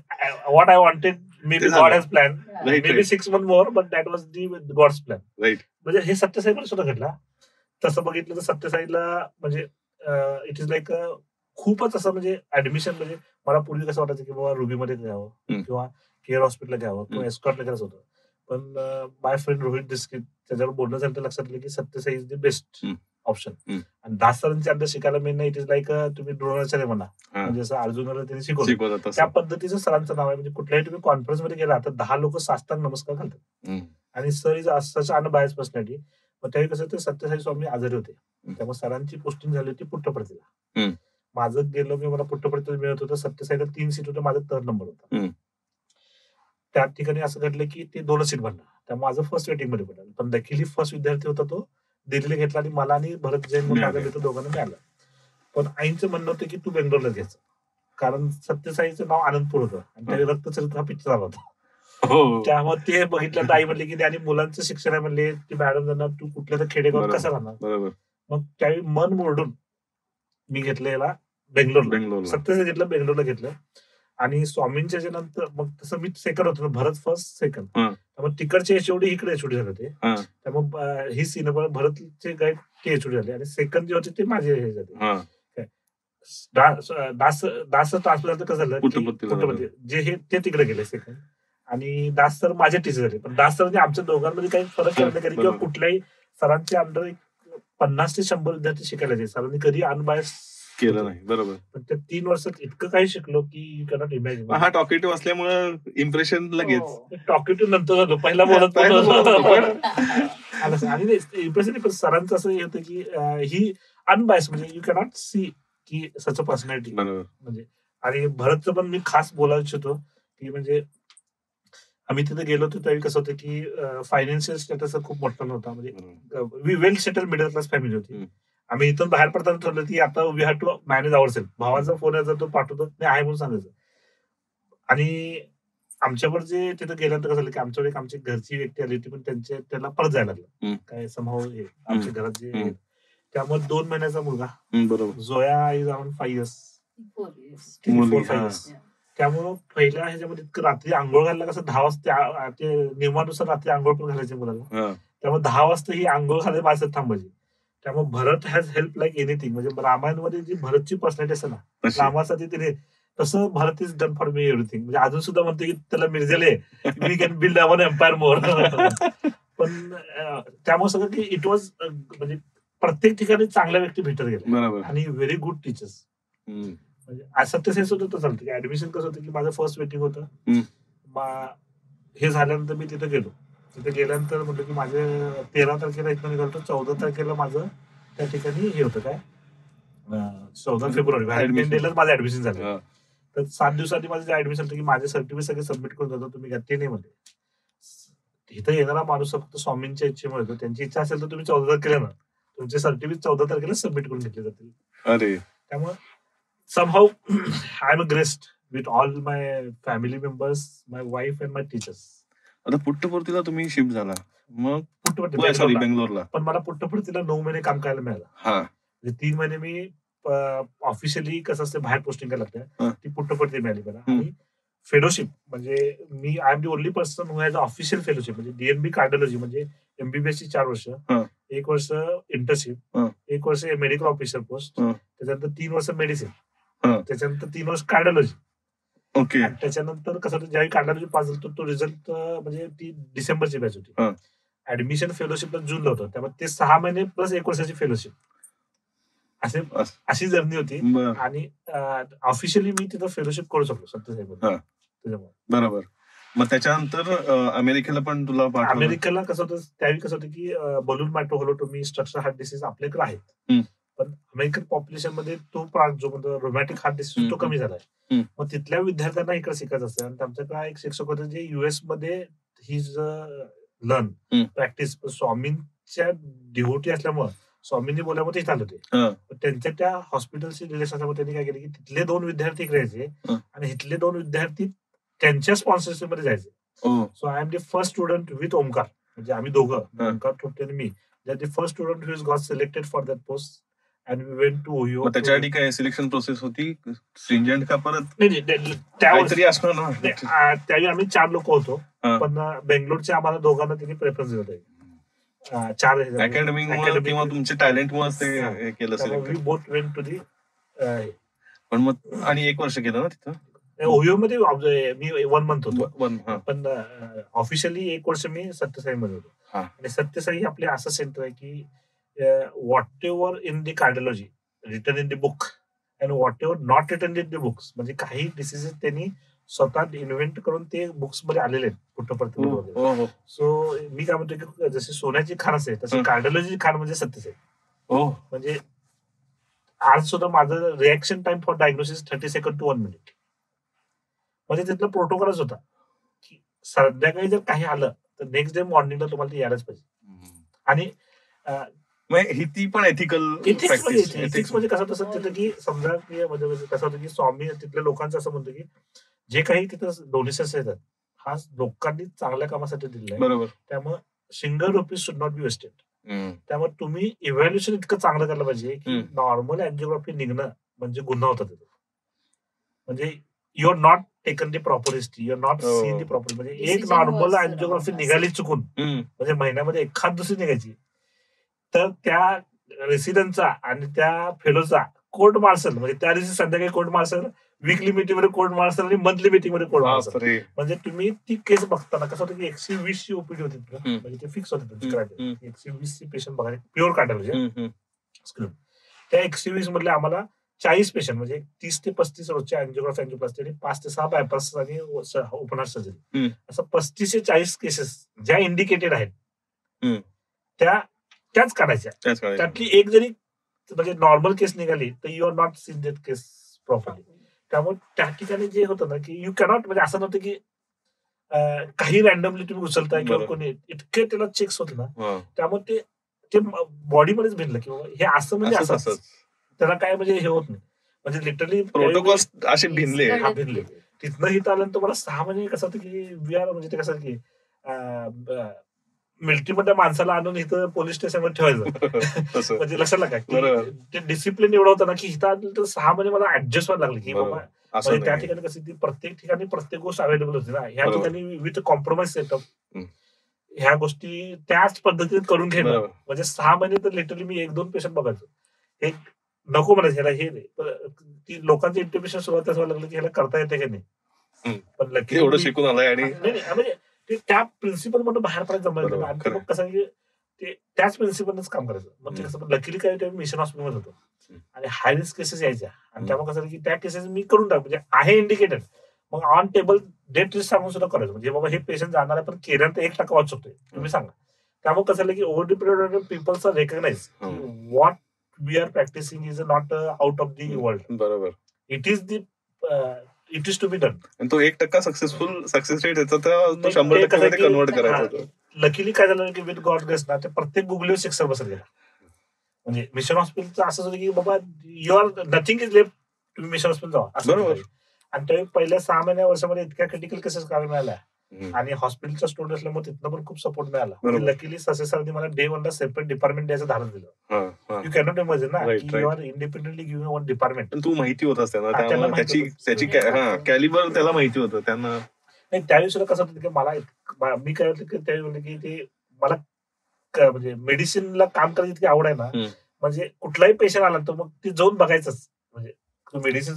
what I wanted maybe God has plan, maybe 6 months more, but that was the God's plan. म्हणजे हे सत्यसाईकडे सुद्धा घडला. तसं बघितलं तर सत्यसाईला म्हणजे इट इज लाईक खूपच असं म्हणजे ऍडमिशन म्हणजे मला पूर्वी कसं वाटायचं की बाबा रुबीमध्ये घ्यावं किंवा केअर हॉस्पिटलला घ्यावं किंवा एस्कॉटला घ्यायचं होतं. पण माय फ्रेंड रोहित डिस्के त्याच्यावर बोलणं झालं तर लक्षात आलं की Sathya Sai is the best option. आणि दास सरांच्या अंडर शिकायला मिळणं इट इज लाईक तुम्ही द्रोणाचार्य म्हणा, म्हणजे असं अर्जुनाला त्यांनी शिकवलं त्या पद्धतीचं सरांचं नाव आहे. म्हणजे कुठल्याही तुम्ही कॉन्फरन्स मध्ये गेला तर 10 लोक साष्टांग नमस्कार घालतात. आणि sir is such unbiased personality. मग त्यावेळी कसं ते सत्यसाई स्वामी आजारी होते, त्यामुळे सरांची पोस्टिंग झाली होती पुट्टपर्तीला. माझं गेलो मी, मला पुट्टपर्तीला मिळत होतं. सत्यसाईला 3 सीट होतं, माझा 3rd नंबर होता. त्या ठिकाणी असं घडलं की ते 2 सीट भरणार, त्यामुळे माझं फर्स्ट वेटिंग मध्ये पडलं. पण लकीली फर्स्ट विद्यार्थी होता तो दिल्लीला घेतला आणि मला आणि भरत जैन म्हणून दोघांना मिळालं. पण आईंचं म्हणणं होतं की तू बेंगलोरला घ्यायचं, कारण सत्यसाईचं नाव आनंदपूर होतं आणि त्यावेळी रक्तचरित्र हा पिक्चर आला होता. त्यामुळे ते बघितलं तर आई म्हणली की आणि मुलांचं शिक्षण आहे म्हणले की मॅडम त्यांना तू कुठल्या तर खेडेगावात कसं राहणार. मग त्यावेळी मन मोडून मी घेतलं याला बेंगलोरला. सत्यसाई घेतलं, बेंगलोरला घेतलं. आणि स्वामींच्या नंतर मग तसं मी सेकंड होतो, भरत फर्स्ट सेकंड. त्यामुळे तिकडचे एचओडी इकडे एचओडी झाले ते. त्यामुळे ही सीन भरतचे गाईड ते एचओडी झाले आणि सेकंड जे होते ते माझे हे झाले. दास ट्रान्सफर कसं झालं पुट्टपर्ती जे हे ते तिकडे गेले सेकंड, आणि दास सर माझे टीचर झाले. पण दास सर आमच्या दोघांमध्ये काही फरक करण्यात कधी किंवा कुठल्याही सरांच्या अंडर 50 ते 100 विद्यार्थी शिकायला जायचे. सरांनी कधी अनबायस केलं नाही. बरोबर. पण त्या 3 वर्षात इतकं काही शिकलो की यू कॅनॉट इमॅजिन. हा टॉकेटिव्ह असल्यामुळे इम्प्रेशन लगेच. टॉकेटिव्ह नंतर झालो, पहिला बोलत आणि इम्प्रेशन. पण सरांचं असं होतं की ही अनबायस, म्हणजे यू कॅनॉट सी की सच अ पर्सनॅलिटी. म्हणजे आणि भरतचं पण मी खास बोलायला इच्छितो की म्हणजे आम्ही तिथे गेलो होतो त्यावेळी कसं होतं की फायनान्शियल स्टेटस खूप मोठा नव्हता. म्हणजे we well settle middle class family होती. आम्ही इथून बाहेर पडताना ठरलं की आता we have to manage our self. भावाचा फोन यायचा, तो पाठवतो नाही आहे म्हणून सांगायचं. आणि आमच्यावर जे तिथं गेल्यानंतर कसं झालं की आमच्यावर एक आमची घरची व्यक्ती आली होती, पण त्याला परत जायला लागलं काय समभाव हे आमच्या घरात जे. त्यामुळे 2 महिन्याचा मुलगा, Zoya is around 5 years, 4-5 years. त्यामुळं पहिल्या ह्याच्यामध्ये इतकं रात्री आंघोळ घालायला कसं 10 वाजता ते नियमानुसार रात्री आंघोळ पण घालायचे मुलाला. त्यामुळे 10 वाजता ही आंघोळ घालायला माझं थांबायची. त्यामुळे भरत हॅज हेल्प लाईक एनिथिंग. म्हणजे रामायणमध्ये जी भरतची पर्सनॅलिटी असते ना रामासाठी तिने, तसं Bharat is done for me everything. म्हणजे अजून सुद्धा म्हणतो की त्याला मिरजेले we can build our empire more. पण त्यामुळे सगळं की इट वॉज म्हणजे प्रत्येक ठिकाणी चांगल्या व्यक्ती भेटत गेल्या आणि व्हेरी गुड टीचर्स. म्हणजे सत्यसाई सुद्धा चालतं की ऍडमिशन कसं होतं की माझं फर्स्ट वेटिंग होतं. हे झाल्यानंतर मी तिथे गेलो. तिथे गेल्यानंतर म्हटलं की माझे 13 तारखेला इथं निघालो, 14 तारखेला माझं त्या ठिकाणी हे होतं काय 14 फेब्रुवारी व्हॅलेंटाईन माझं ऍडमिशन झालं. तर 7 दिवसांनी माझं ऍडमिशन होतं की माझे सर्टिफिकेट सगळे सबमिट करून जातो, तुम्ही ते नाही म्हणते. इथं येणारा माणूस फक्त स्वामींच्या इच्छेमुळे येतो. त्यांची इच्छा असेल तर तुम्ही 14 तारखेला ना तुमचे सर्टिफिकेट 14 तारखेला सबमिट करून घेतले जातील. अरे त्यामुळे somehow I am graced with all my family members, my wife and my teachers. आता पुट्टपर्तीला तुम्ही शिफ्ट झाला, मग पुट्टपर्ती बेंगलोरला. पण मला पुट्टपर्तीला 9 महिने काम करायला मिळालं. म्हणजे 3 महिने मी ऑफिशियली कसं असतं बाहेर पोस्टिंग करायला लागतं, ती पुट्टपर्ती मिळाली मला. आणि फेलोशिप म्हणजे मी I am the only person who has official fellowship. म्हणजे डीएनबी कार्डिओलॉजी म्हणजे MBBS ची 4 वर्ष, 1 वर्ष इंटर्नशिप, 1 वर्ष मेडिकल ऑफिसर पोस्ट, त्याच्यानंतर 3 वर्ष मेडिसिन, त्याच्यानंतर 3 वर्ष कार्डिओलॉजी. ओके. त्याच्यानंतर कसं होतं ज्यावेळी कार्डिओलॉजी पास झालं तो रिझल्ट म्हणजे ती डिसेंबरची बॅच होती. ऍडमिशन फेलोशिपला जूनला होतं, त्यामुळे ते 6 महिने प्लस 1 वर्षाची फेलोशिप अशी जर्नी होती. आणि ऑफिशियली मी तिथं फेलोशिप करू शकलो सत्यसाई. बरोबर. मग त्याच्यानंतर अमेरिकेला पण तुला अमेरिकेला कसं होतं त्यावेळी कसं होतं की बलून मायक्रोहोलोटोमी, स्ट्रक्चर हार्ट डिसीज आपल्याकडे आहेत, पण अमेरिकन पॉप्युलेशन मध्ये तो पार्ट जो म्हणतो रोमॅटिक हार्ट डिसीज तो कमी झालाय. मग तिथल्या विद्यार्थ्यांना इकडे शिकायचं असतं. आणि आमच्याकडे एक शिक्षक होते जे US मध्ये हिज लर्न प्रॅक्टिस स्वामींच्या डिव्होटी असल्यामुळे स्वामींनी बोलल्यामुळे ते चालू होते. त्यांच्या त्या हॉस्पिटलशी रिलेशन असल्यामुळे त्यांनी काय केलं की तिथले 2 विद्यार्थी इकडे यायचे आणि इथले 2 विद्यार्थी त्यांच्या स्पॉन्सरशिप मध्ये जायचे. So I am the first student with Omkar. म्हणजे आम्ही दोघं, ओमकार थोपटे आणि मी, the first student who got selected for that post. And we went to OYO. त्याच्यासाठी काय सिलेक्शन प्रोसेस होती स्ट्रिंजंट का परत? नाही त्यावेळी असणार ना. त्यावेळी आम्ही 4 लोक होतो, पण बेंगलोरच्या आम्हाला दोघांना त्यांनी प्रेफरन्स दिला होता. 4 अकॅडमिक किंवा तुमच्या टॅलेंटमुळे ते केलं select. We both went to the. पण मग आणि 1 वर्ष केलं ना तिथं. ओहिओ मध्ये मी 1 मंथ होतो, हा. पण ऑफिशियली 1 वर्ष मी सत्यसाई मध्ये होतो. हा. आणि सत्यसाई आपले असं सेंटर आहे की what ever in the cardiology return in the book and what ever not return in the books, म्हणजे काही डिसिजेस त्यांनी स्वतः इन्व्हेंट करून ते बुक्स मध्ये आलेले आहेत पुट्टपर्ती वगैरे. सो मी काय म्हणतो की जशी सोन्याची खाण असते तशी कार्डिओलॉजी खाण म्हणजे सत्यसाई. म्हणजे आज सुद्धा माझं reaction time for diagnosis 30 second to 1 minute. म्हणजे तिथला प्रोटोकॉलच होता की संध्याकाळी जर काही आलं तर नेक्स्ट डे मॉर्निंगला तुम्हाला ते यायलाच पाहिजे. आणि ही ती पण एथिकल एथिक्स म्हणजे कसं तसं तिथं की समजा की म्हणजे कसं होतं की स्वामी तिथल्या लोकांचं असं म्हणतो की जे काही तिथं डोनेशन्स येतात हा लोकांनी चांगल्या कामासाठी दिलेला आहे. बरोबर. त्यामुळे single rupees should not be wasted. त्यामुळे तुम्ही इव्हॅल्युएशन इतकं चांगलं करायला पाहिजे की नॉर्मल अँजिओग्राफी निघणं म्हणजे गुन्हा होता तिथं. म्हणजे you are not taken the proper history, you are not seen the proper. म्हणजे एक नॉर्मल अँजिओग्राफी निघाली चुकून म्हणजे महिन्यामध्ये एखाद दुसरी निघायची तर त्या रेसिडेंटचा आणि त्या फेलोचा कोर्ट मार्शल, म्हणजे त्या दिवशी संध्याकाळी कोर्ट मार्शल, वीकली मीटिंग मध्ये कोर्ट मार्शल आणि मंथली मीटिंग मध्ये कोर्ट मार्शल. म्हणजे तुम्ही ती केस बघताना कसं होतं की 120 ची ओपीडी होती, म्हणजे ते फिक्स होते 120 ची पेशंट बघायचे प्युअर कार्डिओलॉजी. त्या 120 मधले आम्हाला 40 पेशंट म्हणजे 30 ते 35 रोजच्या अँजिओग्राफी अँजिओप्लास्टी आणि 5 ते 6 बायपास आणि ओपन हार्ट सर्जरी, असं 35 ते 40 केसेस ज्या इंडिकेटेड आहेत त्याच काढायच्या. त्यातली एक जरी म्हणजे नॉर्मल केस निघाली तर you are not seen that case properly. त्यामुळे त्या ठिकाणी जे होतं ना की यू कॅनॉट, म्हणजे असं नव्हतं की काही रॅन्डमली तुम्ही उचलताय किंवा कोणी, इतके त्याला चेक्स होते ना. त्यामुळे ते बॉडीमध्येच भिनलं की हे असं म्हणजे असं त्याला काय म्हणजे हे होत नाही. म्हणजे लिटरली प्रोटोकॉल असे भिनले. तिथनं इथं आल्यानंतर मला 6 महिने कसं होतं की वी आर, म्हणजे ते कसं की मिलिटरीमधल्या माणसाला आणून इथं पोलीस स्टेशनवर ठेवायचं. म्हणजे लक्षात लागा की ते डिसिप्लिन एवढं होतं ना की इथं आलं तर 6 महिने मला ऍडजस्ट व्हायला लागले की बाबा. म्हणजे त्या ठिकाणी कसं ती प्रत्येक ठिकाणी प्रत्येक गोष्ट अवेलेबल होती ना. ह्या ठिकाणी विथ कॉम्प्रोमाइज सेटअप ह्या गोष्टी त्याच पद्धतीने करून घेणं. म्हणजे 6 महिने तर लिटरली मी 1-2 पेशंट बघायचो. एक नको म्हणायचं ह्याला, हे ती लोकांचं इंटरव्ह्यूशन सुरुवात व्हायला लागलं की ह्याला करता येते की नाही. पण लकी एवढं शिकून आलाय आणि म्हणजे ते त्या प्रिन्सिपल म्हणून बाहेर पडायचं जमलं. आणि मग कसं की ते त्याच प्रिन्सिपलच काम करायचं. मग ते कसं लकीली काय मिशन हॉस्पिटलमध्ये होतो आणि हाय रिस्क केसेस यायच्या आणि त्यामुळे कसं की त्या केसेस मी करून टाक, म्हणजे आहे इंडिकेटेड, मग ऑन टेबल डेट लिस्ट सांगून सुद्धा करायचं. म्हणजे बाबा हे पेशंट जाणार आहे पण केल्यानंतर 1% वाचू शकतोय तुम्ही सांगा. त्यामुळे कसं की over the period of peoples are recognise what we are practising is not out of the world. बरोबर. It is to be done. आणि तो 1% सक्सेस रेट याचा तो 100% कन्वर्ट करायचा. लकीली काय झालं की विथ गॉड ग्रेस ना ते प्रत्येक गुगलीवर 6 बसत गेला. म्हणजे मिशन हॉस्पिटलचं असं होतं की बाबा you are nothing is left, तुम्ही मिशन हॉस्पिटल जावा असं. आणि त्यावेळी पहिल्या 6 महिन्या वर्षामध्ये इतक्या क्रिटिकल केसेस काय मिळाल्या आणि हॉस्पिटलचा स्टुडंट असल्यामुळे तिथनं पण खूप सपोर्ट मिळाला. लकीली ससेसरनी मला डे 1ला सेपरेट डिपार्टमेंट द्यायचं धारण दिलं. यू कॅनॉट इमॅजिन ना की you are independently giving one department. तू माहिती होतास त्यांना, त्यामुळे त्याची कॅलिबर त्याला माहिती होतं त्यांना. नाही त्यावेळी सुद्धा कसं होतं की मला मी काय होतं की त्यावेळी की ते मला म्हणजे मेडिसिनला काम करायची इतकी आवड आहे ना. म्हणजे कुठलाही पेशंट आला तर मग ते जाऊन बघायचंच. म्हणजे मेडिसिन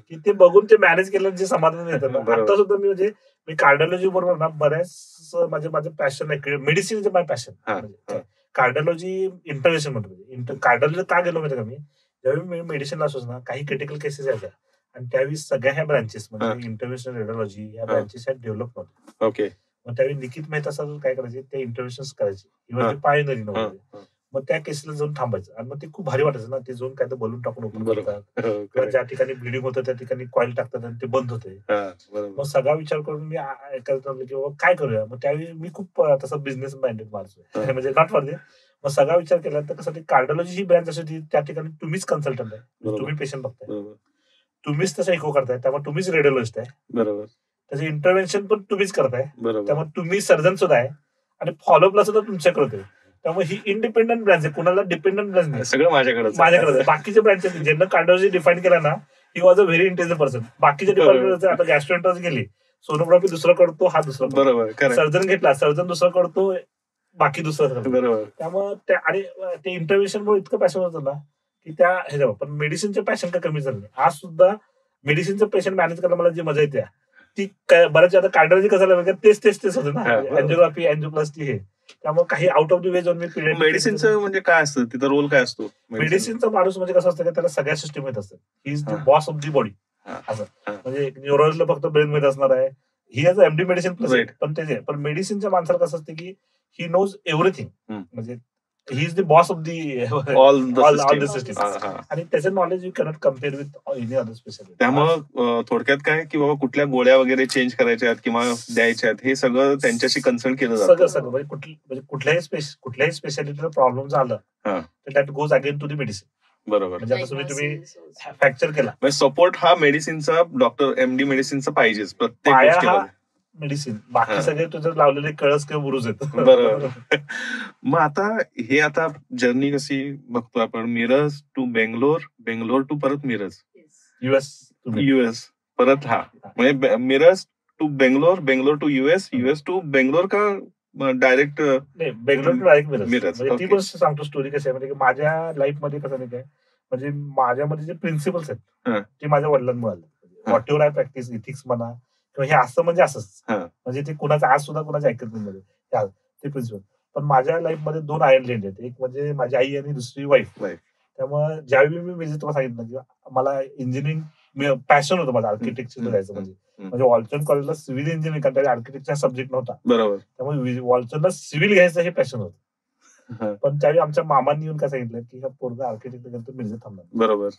की ते बघून ते मॅनेज केलं जे समाधान येतं ना. आता सुद्धा मी कार्डिओलॉजी बरोबर ना बऱ्याच माझं पॅशन आहे. Medicine is my passion. Cardiology intervention म्हणतो. कार्डिओलॉजी का गेलो माहिती का मी, ज्यावेळी मी मेडिसिनला असोच ना काही क्रिटिकल केसेस यायच्या आणि त्यावेळी सगळ्या ह्या ब्रांचेस म्हणजे इंटरव्हेन्शनल रेडिओलॉजी ह्या ब्रांचेस ह्या डेव्हलप नव्हत्या. ओके. मग त्यावेळी निकित मेहता सर काय करायचे, ते इंटरव्हेन्शन करायचे किंवा ते पायनरी नव्हते. मग त्या केसला जाऊन थांबायचं आणि मग ते खूप भारी वाटायचं ना. ते जाऊन काय तर बलून टाकून ओपन करतात किंवा ज्या ठिकाणी ब्लिडिंग होतं त्या ठिकाणी कॉईल टाकतात आणि ते बंद होते. मग सगळा विचार करून मी की बाबा काय करूया. मग त्यावेळी मी खूप तसं बिझनेस माइंडेड माणूस आहे म्हणजे नॉट फॉर दे. मग सगळा विचार केला तर कसं कार्डिओलॉजी ही ब्रँच अशी होती त्या ठिकाणी तुम्हीच कन्सल्टंट आहे, तुम्ही पेशंट बघताय, तुम्हीच तसं इको करताय, त्यामुळे तुम्हीच रेडिओलॉजिस्ट आहे. बरोबर. त्याचं इंटरव्हेन्शन पण तुम्हीच करताय, त्यामुळे तुम्ही सर्जन सुद्धा आहे आणि फॉलोअपला सुद्धा तुमच्याकडे होते. त्यामुळे ही इंडिपेंडंट ब्रँच आहे, कुणाला डिपेंडंट ब्रँच नाही. सगळं माझ्याकडे. बाकीचे ब्रँचेस ज्यांना कार्डिओलॉजी डिफाईन केला ना, he was a very intelligent person. बाकीच्या डिपार्टमेंट आता गॅस्ट्रोएंटरॉलॉजी गेली, सोनोग्राफी दुसरा करतो, हा दुसरा. बरोबर. सर्जन घेतला, सर्जन दुसरा करतो, बाकी दुसरं. बरोबर. त्यामुळे आणि ते इंटरव्हेन्शन मुळे इतकं पॅशन होतं ना की त्या ह्याच्यावर. पण मेडिसिनचं पॅशन का कमी झालं नाही. आज सुद्धा मेडिसिनचं पेशंट मॅनेज करायला मला जी मजा येते ती बऱ्याच आता कार्डिओलॉजी कसं तेच होतं ना, अँजिओग्राफी अँजिओप्लास्टी हे. त्यामुळे काही आउट ऑफ द वे जाऊन मी मेडिसिनचं म्हणजे काय असतं तिथं, रोल काय असतो मेडिसिनचा माणूस म्हणजे कसं असतं की त्याला सगळ्या सिस्टीम येत असतात. ही is the boss of the body असं. म्हणजे न्यूरोलॉजीला फक्त ब्रेन माहित असणार आहे, ही एज एमडी मेडिसिन प्लस, पण मेडिसिनच्या माणसाला कसं असतं की ही नोज एव्हरीथिंग. म्हणजे he is the boss of the all the system. आणि त्याचं knowledge you cannot compare with any other specialist. त्यामुळे थोडक्यात काय की बाबा कुठल्या गोळ्या वगैरे चेंज करायच्या आहेत किंवा द्यायच्या आहेत हे सगळं त्यांच्याशी कन्सल्ट केलं जातं. सगळं म्हणजे कुठल्याही स्पेशालिटीला प्रॉब्लेम झालं तर that goes again to the medicine. बरोबर. म्हणजे आता तुम्ही फ्रॅक्चर केला, सपोर्ट हा मेडिसिनचा, डॉक्टर एमडी मेडिसिनचा पाहिजेच प्रत्येक गोष्टीमध्ये. मेडिसिन बाकी सगळे तुझं लावलेले कळस किंवा बुरुज आहेत. बरोबर. मग आता जर्नी कशी बघतो आपण, मिरज टू बेंगलोर टू परत मिरज, युएस परत, म्हणजे Miraj to Bangalore to US to Bangalore का direct Bangalore to direct Miraj. Okay. ती पण सांगतो स्टोरी कशी आहे, म्हणजे माझ्या लाईफ मध्ये कसं नाही काय, म्हणजे माझ्यामध्ये जे प्रिन्सिपल्स आहेत ते माझ्या वडिलांमुळे आले. What ever I practice, ethics म्हणा किंवा हे असं म्हणजे असंच, म्हणजे ते कुणाचं आज सुद्धा कुणाचं ऐकत नाही मध्ये ते प्रिन्सिपल. पण माझ्या लाईफ मध्ये 2 आयर्न लेंड आहेत, एक म्हणजे माझी आई आणि दुसरी वाईफ. त्यामुळे ज्यावेळी मी तुम्हाला सांगितलं की मला इंजिनिअरिंग पॅशन होतं माझं, आर्किटेक्चर जायचं. म्हणजे वॉलचंद कॉलेजला सिव्हिल इंजिनिअरिंग कारण त्यावेळी आर्किटेक्चर सब्जेक्ट नव्हता. बरोबर. त्यामुळे वॉलचंदला सिव्हिल घ्यायचं हे पॅशन होतं. पण त्यावेळी आमच्या मामांनी येऊन काय सांगितलं की हा पोरगा आर्किटेक्ट करतो, मिरजेत थांबणार. बरोबर.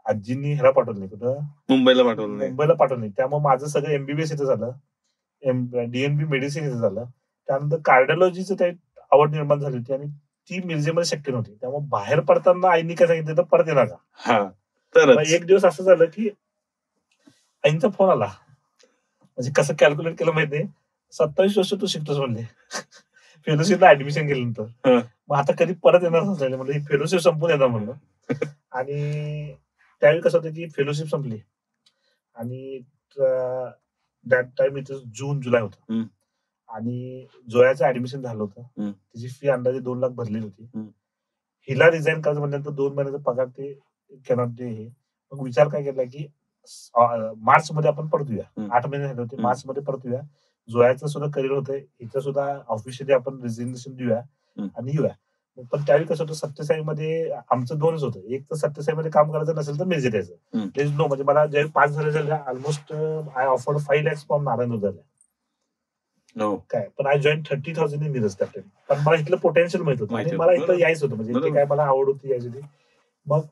आजींनी ह्याला पाठवलं नाही, कुठं मुंबईला पाठवलं नाही. त्यामुळे माझं सगळं एमबीबीएस इथं झालं, डीएनबी मेडिसिन इथं झालं. त्यानंतर कार्डिओलॉजीचं काही आवड निर्माण झाली होती आणि ती मिरजेमध्ये शक्य नव्हती. त्यामुळे बाहेर पडताना आईनी काय सांगितलं तर परत येणार का. तर एक दिवस असं झालं की आईंचा फोन आला, म्हणजे कसं कॅल्क्युलेट केलं माहिती नाही, 27 वर्ष तू शिकतोस म्हणले, फेलोशिपला ऍडमिशन केल्यानंतर, मग आता कधी परत येणार नसले, म्हणजे फेलोशिप संपून येणार म्हणलं. आणि त्यावेळी कसं होतं की फेलोशिप संपली आणि दॅट टाइम इथं जून जुलै होतं आणि जोयाचं ऍडमिशन झालं होतं. त्याची फी अंदाजे 2 लाख भरलेली होती. हिला रिझाईन करायचं म्हटल्यानंतर 2 महिन्याचा पगार ते कॅनॉट डे हे. मग विचार काय केला की मार्च मध्ये आपण परतूया, 8 महिने झाले होते, मार्च मध्ये परतूया. जोयाचं सुद्धा करिअर होतं, हिचं सुद्धा ऑफिशियली आपण रिझिग्नेशन देऊया आणि येऊया. पण त्यावेळी कसं होतं, सत्यसाई मध्ये आमचं 2च होतं, एक तर सत्यसाई मध्ये काम करायचं नसेल तर मिरजेत यायचं. नो, म्हणजे मला ज्यावेळी 5 झाले almost I offered 5 lakhs from Narayan झाल्या काय, पण आय जॉईन 30,000 इन मिरज त्या टाइम. पण मला इथलं पोटेन्शियल माहित होतं आणि मला इथं यायचं होतं, म्हणजे इथे काय मला आवड होती यायची होती. मग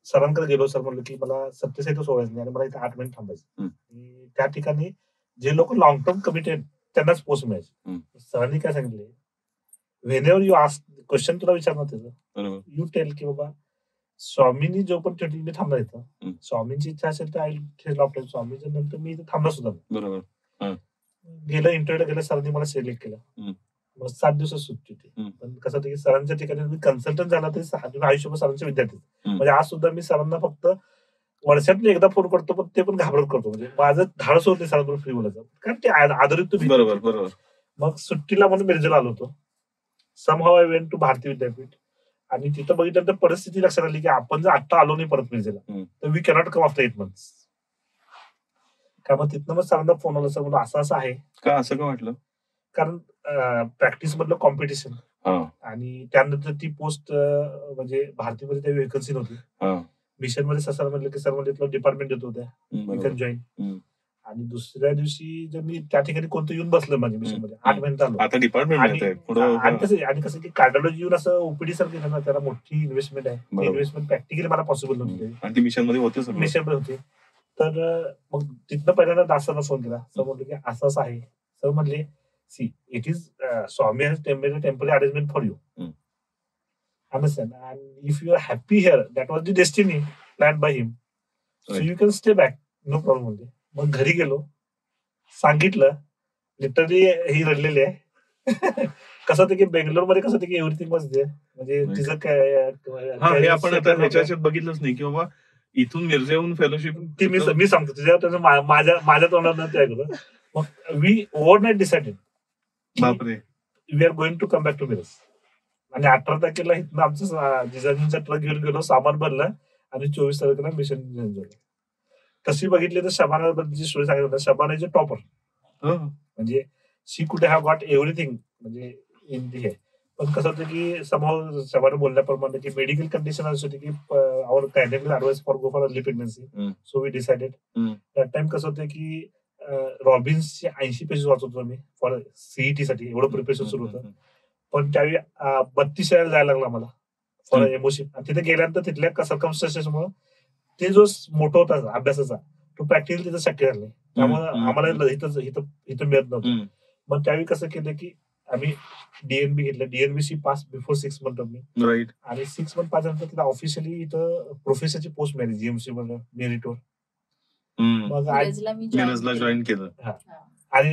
सरांकडे गेलो, सर म्हणलं की मला सत्यसाई तर सोडायचं नाही आणि मला इथे 8 महिने थांबायचं. त्या ठिकाणी जे लोक लॉंग टर्म कमिटेड त्यांनाच पोस्ट मिळायचे. सरांनी काय सांगितले, व्हेनेवर यू आस्क क्वेश्चन, तुला विचारणार त्याचं, यू टेल की बाबा स्वामींनी जो पण ठेवली मी थांबणार इथं, स्वामींची इच्छा असेल तर आय ठेल आपल्या स्वामीच्या नंतर मी इथं थांबणार सुद्धा. बरोबर. गेलं इंटरव्ह्यूला गेलं, सरांनी मला सिलेक्ट केलं. मग 7 दिवसात सुट्टी होती. पण कसं होतं की सरांच्या ठिकाणी मी कन्सल्टंट झाला तरी आयुष्यभर सरांचे विद्यार्थी. म्हणजे आज सुद्धा मी सरांना फक्त वर्षातून एकदा फोन करतो, पण ते पण घाबरत करतो. म्हणजे माझं धाडस होत नाही सरांबरोबर फ्री बोलायचं, कारण ते आदरित तुम्ही. बरोबर. मग सुट्टीला म्हणून मिरजेला आलो होतो. Somehow I went to Bharati Vidyapeeth आणि तिथं बघितल्यानंतर परिस्थिती लक्षात आली की आपण जर आता आलो नाही परत मिरजेला तर we cannot come after 8 months. काय मग तिथनं मग सरांना फोन आला, सर म्हणून असं आहे का, असं का वाटलं, कारण प्रॅक्टिस मधलं कॉम्पिटिशन आणि त्यानंतर ती पोस्ट म्हणजे भारतीमध्ये त्या वेकन्सी नव्हती. मिशन मध्ये सर म्हणलं की सर म्हणजे डिपार्टमेंट देतो त्या, यू कॅन जॉईन. आणि दुसऱ्या दिवशी जर मी त्या ठिकाणी कोणतं येऊन बसलं म्हणजे मिशन मध्ये 8 महिने चालू आता डिपार्टमेंट. आणि कसं की कार्डिओलॉजी येऊन असं ओपीडी सर केलं ना, त्याला मोठी इन्व्हेस्टमेंट आहे. इन्व्हेस्टमेंट प्रॅक्टिकली मला पॉसिबल नव्हती, मिशन मध्ये होते. तर मग तिथनं पहिल्यांदा दासांना फोन केला, सर म्हणलं की असं असं आहे. सर म्हणले see it is Swami has temporary arrangement for you, understand, and if you are happy here that was the destiny plan by him, so you can stay back, no problem. म्हणते मग घरी गेलो, सांगितलं, लिटरली ही रडलेली आहे. कसं होतं की बेंगलोरमध्ये कसं होतं की एव्हरीथिंग वॉज देअर, म्हणजे तिचं काय हे आपण आता ह्याच्यात बघितलंच नाही की बाबा इथून मिरजेहून फेलोशिप. ती मी सांगतो तुझ्या माझ्या तोंडात ते ऐकलं. मग वी ओव्हरनाईट डिसाइडेड, बापरे, we are going to come back to Miraj. आणि 18 तारखेला इथनं आमचं जिजाजींचा ट्रक घेऊन गेलो, सामान भरलं आणि 24 तारखेला मिशन झालं. तशी बघितली तर शबाना बद्दलची स्टोरी सांगितलं होतं. शबाना इज अ टॉपर, म्हणजे शी कुठे हॅव गॉट एव्हरीथिंग म्हणजे इन दी हे. पण कसं होतं की समोर शबाना बोलल्याप्रमाणे की मेडिकल कंडिशन असं होती की our gynaecal advice for go for early pregnancy, so we decided. That time कसं होतं की रॉबिन्सचे 80 पेजेस वाचत होतो मी फॉर सीईटी साठी, एवढं प्रिपरेशन सुरू होतं. पण त्यावेळी 32 वेळा जायला लागला मला फॉर एमओसी. तिथे गेल्यानंतर तिथल्या सर्कमस्टन्सेसमुळे ते जो मोठा होता अभ्यासाचा तो प्रॅक्टिकल तिथं शक्य झाला नाही. त्यामुळे आम्हाला इथं मिळत नव्हतं. मग त्यावेळी कसं केलं की आम्ही डीएनबी घेतलं. डीएनबीसी पास बिफोर 6 मंथ मी, राईट. आणि 6 मंथ पास नंतर तिला ऑफिशियली इथं प्रोफेसरची पोस्ट मिळाली जीएमसी मध्ये मेरिटवर. मग मिरजला जॉईन केलं. आणि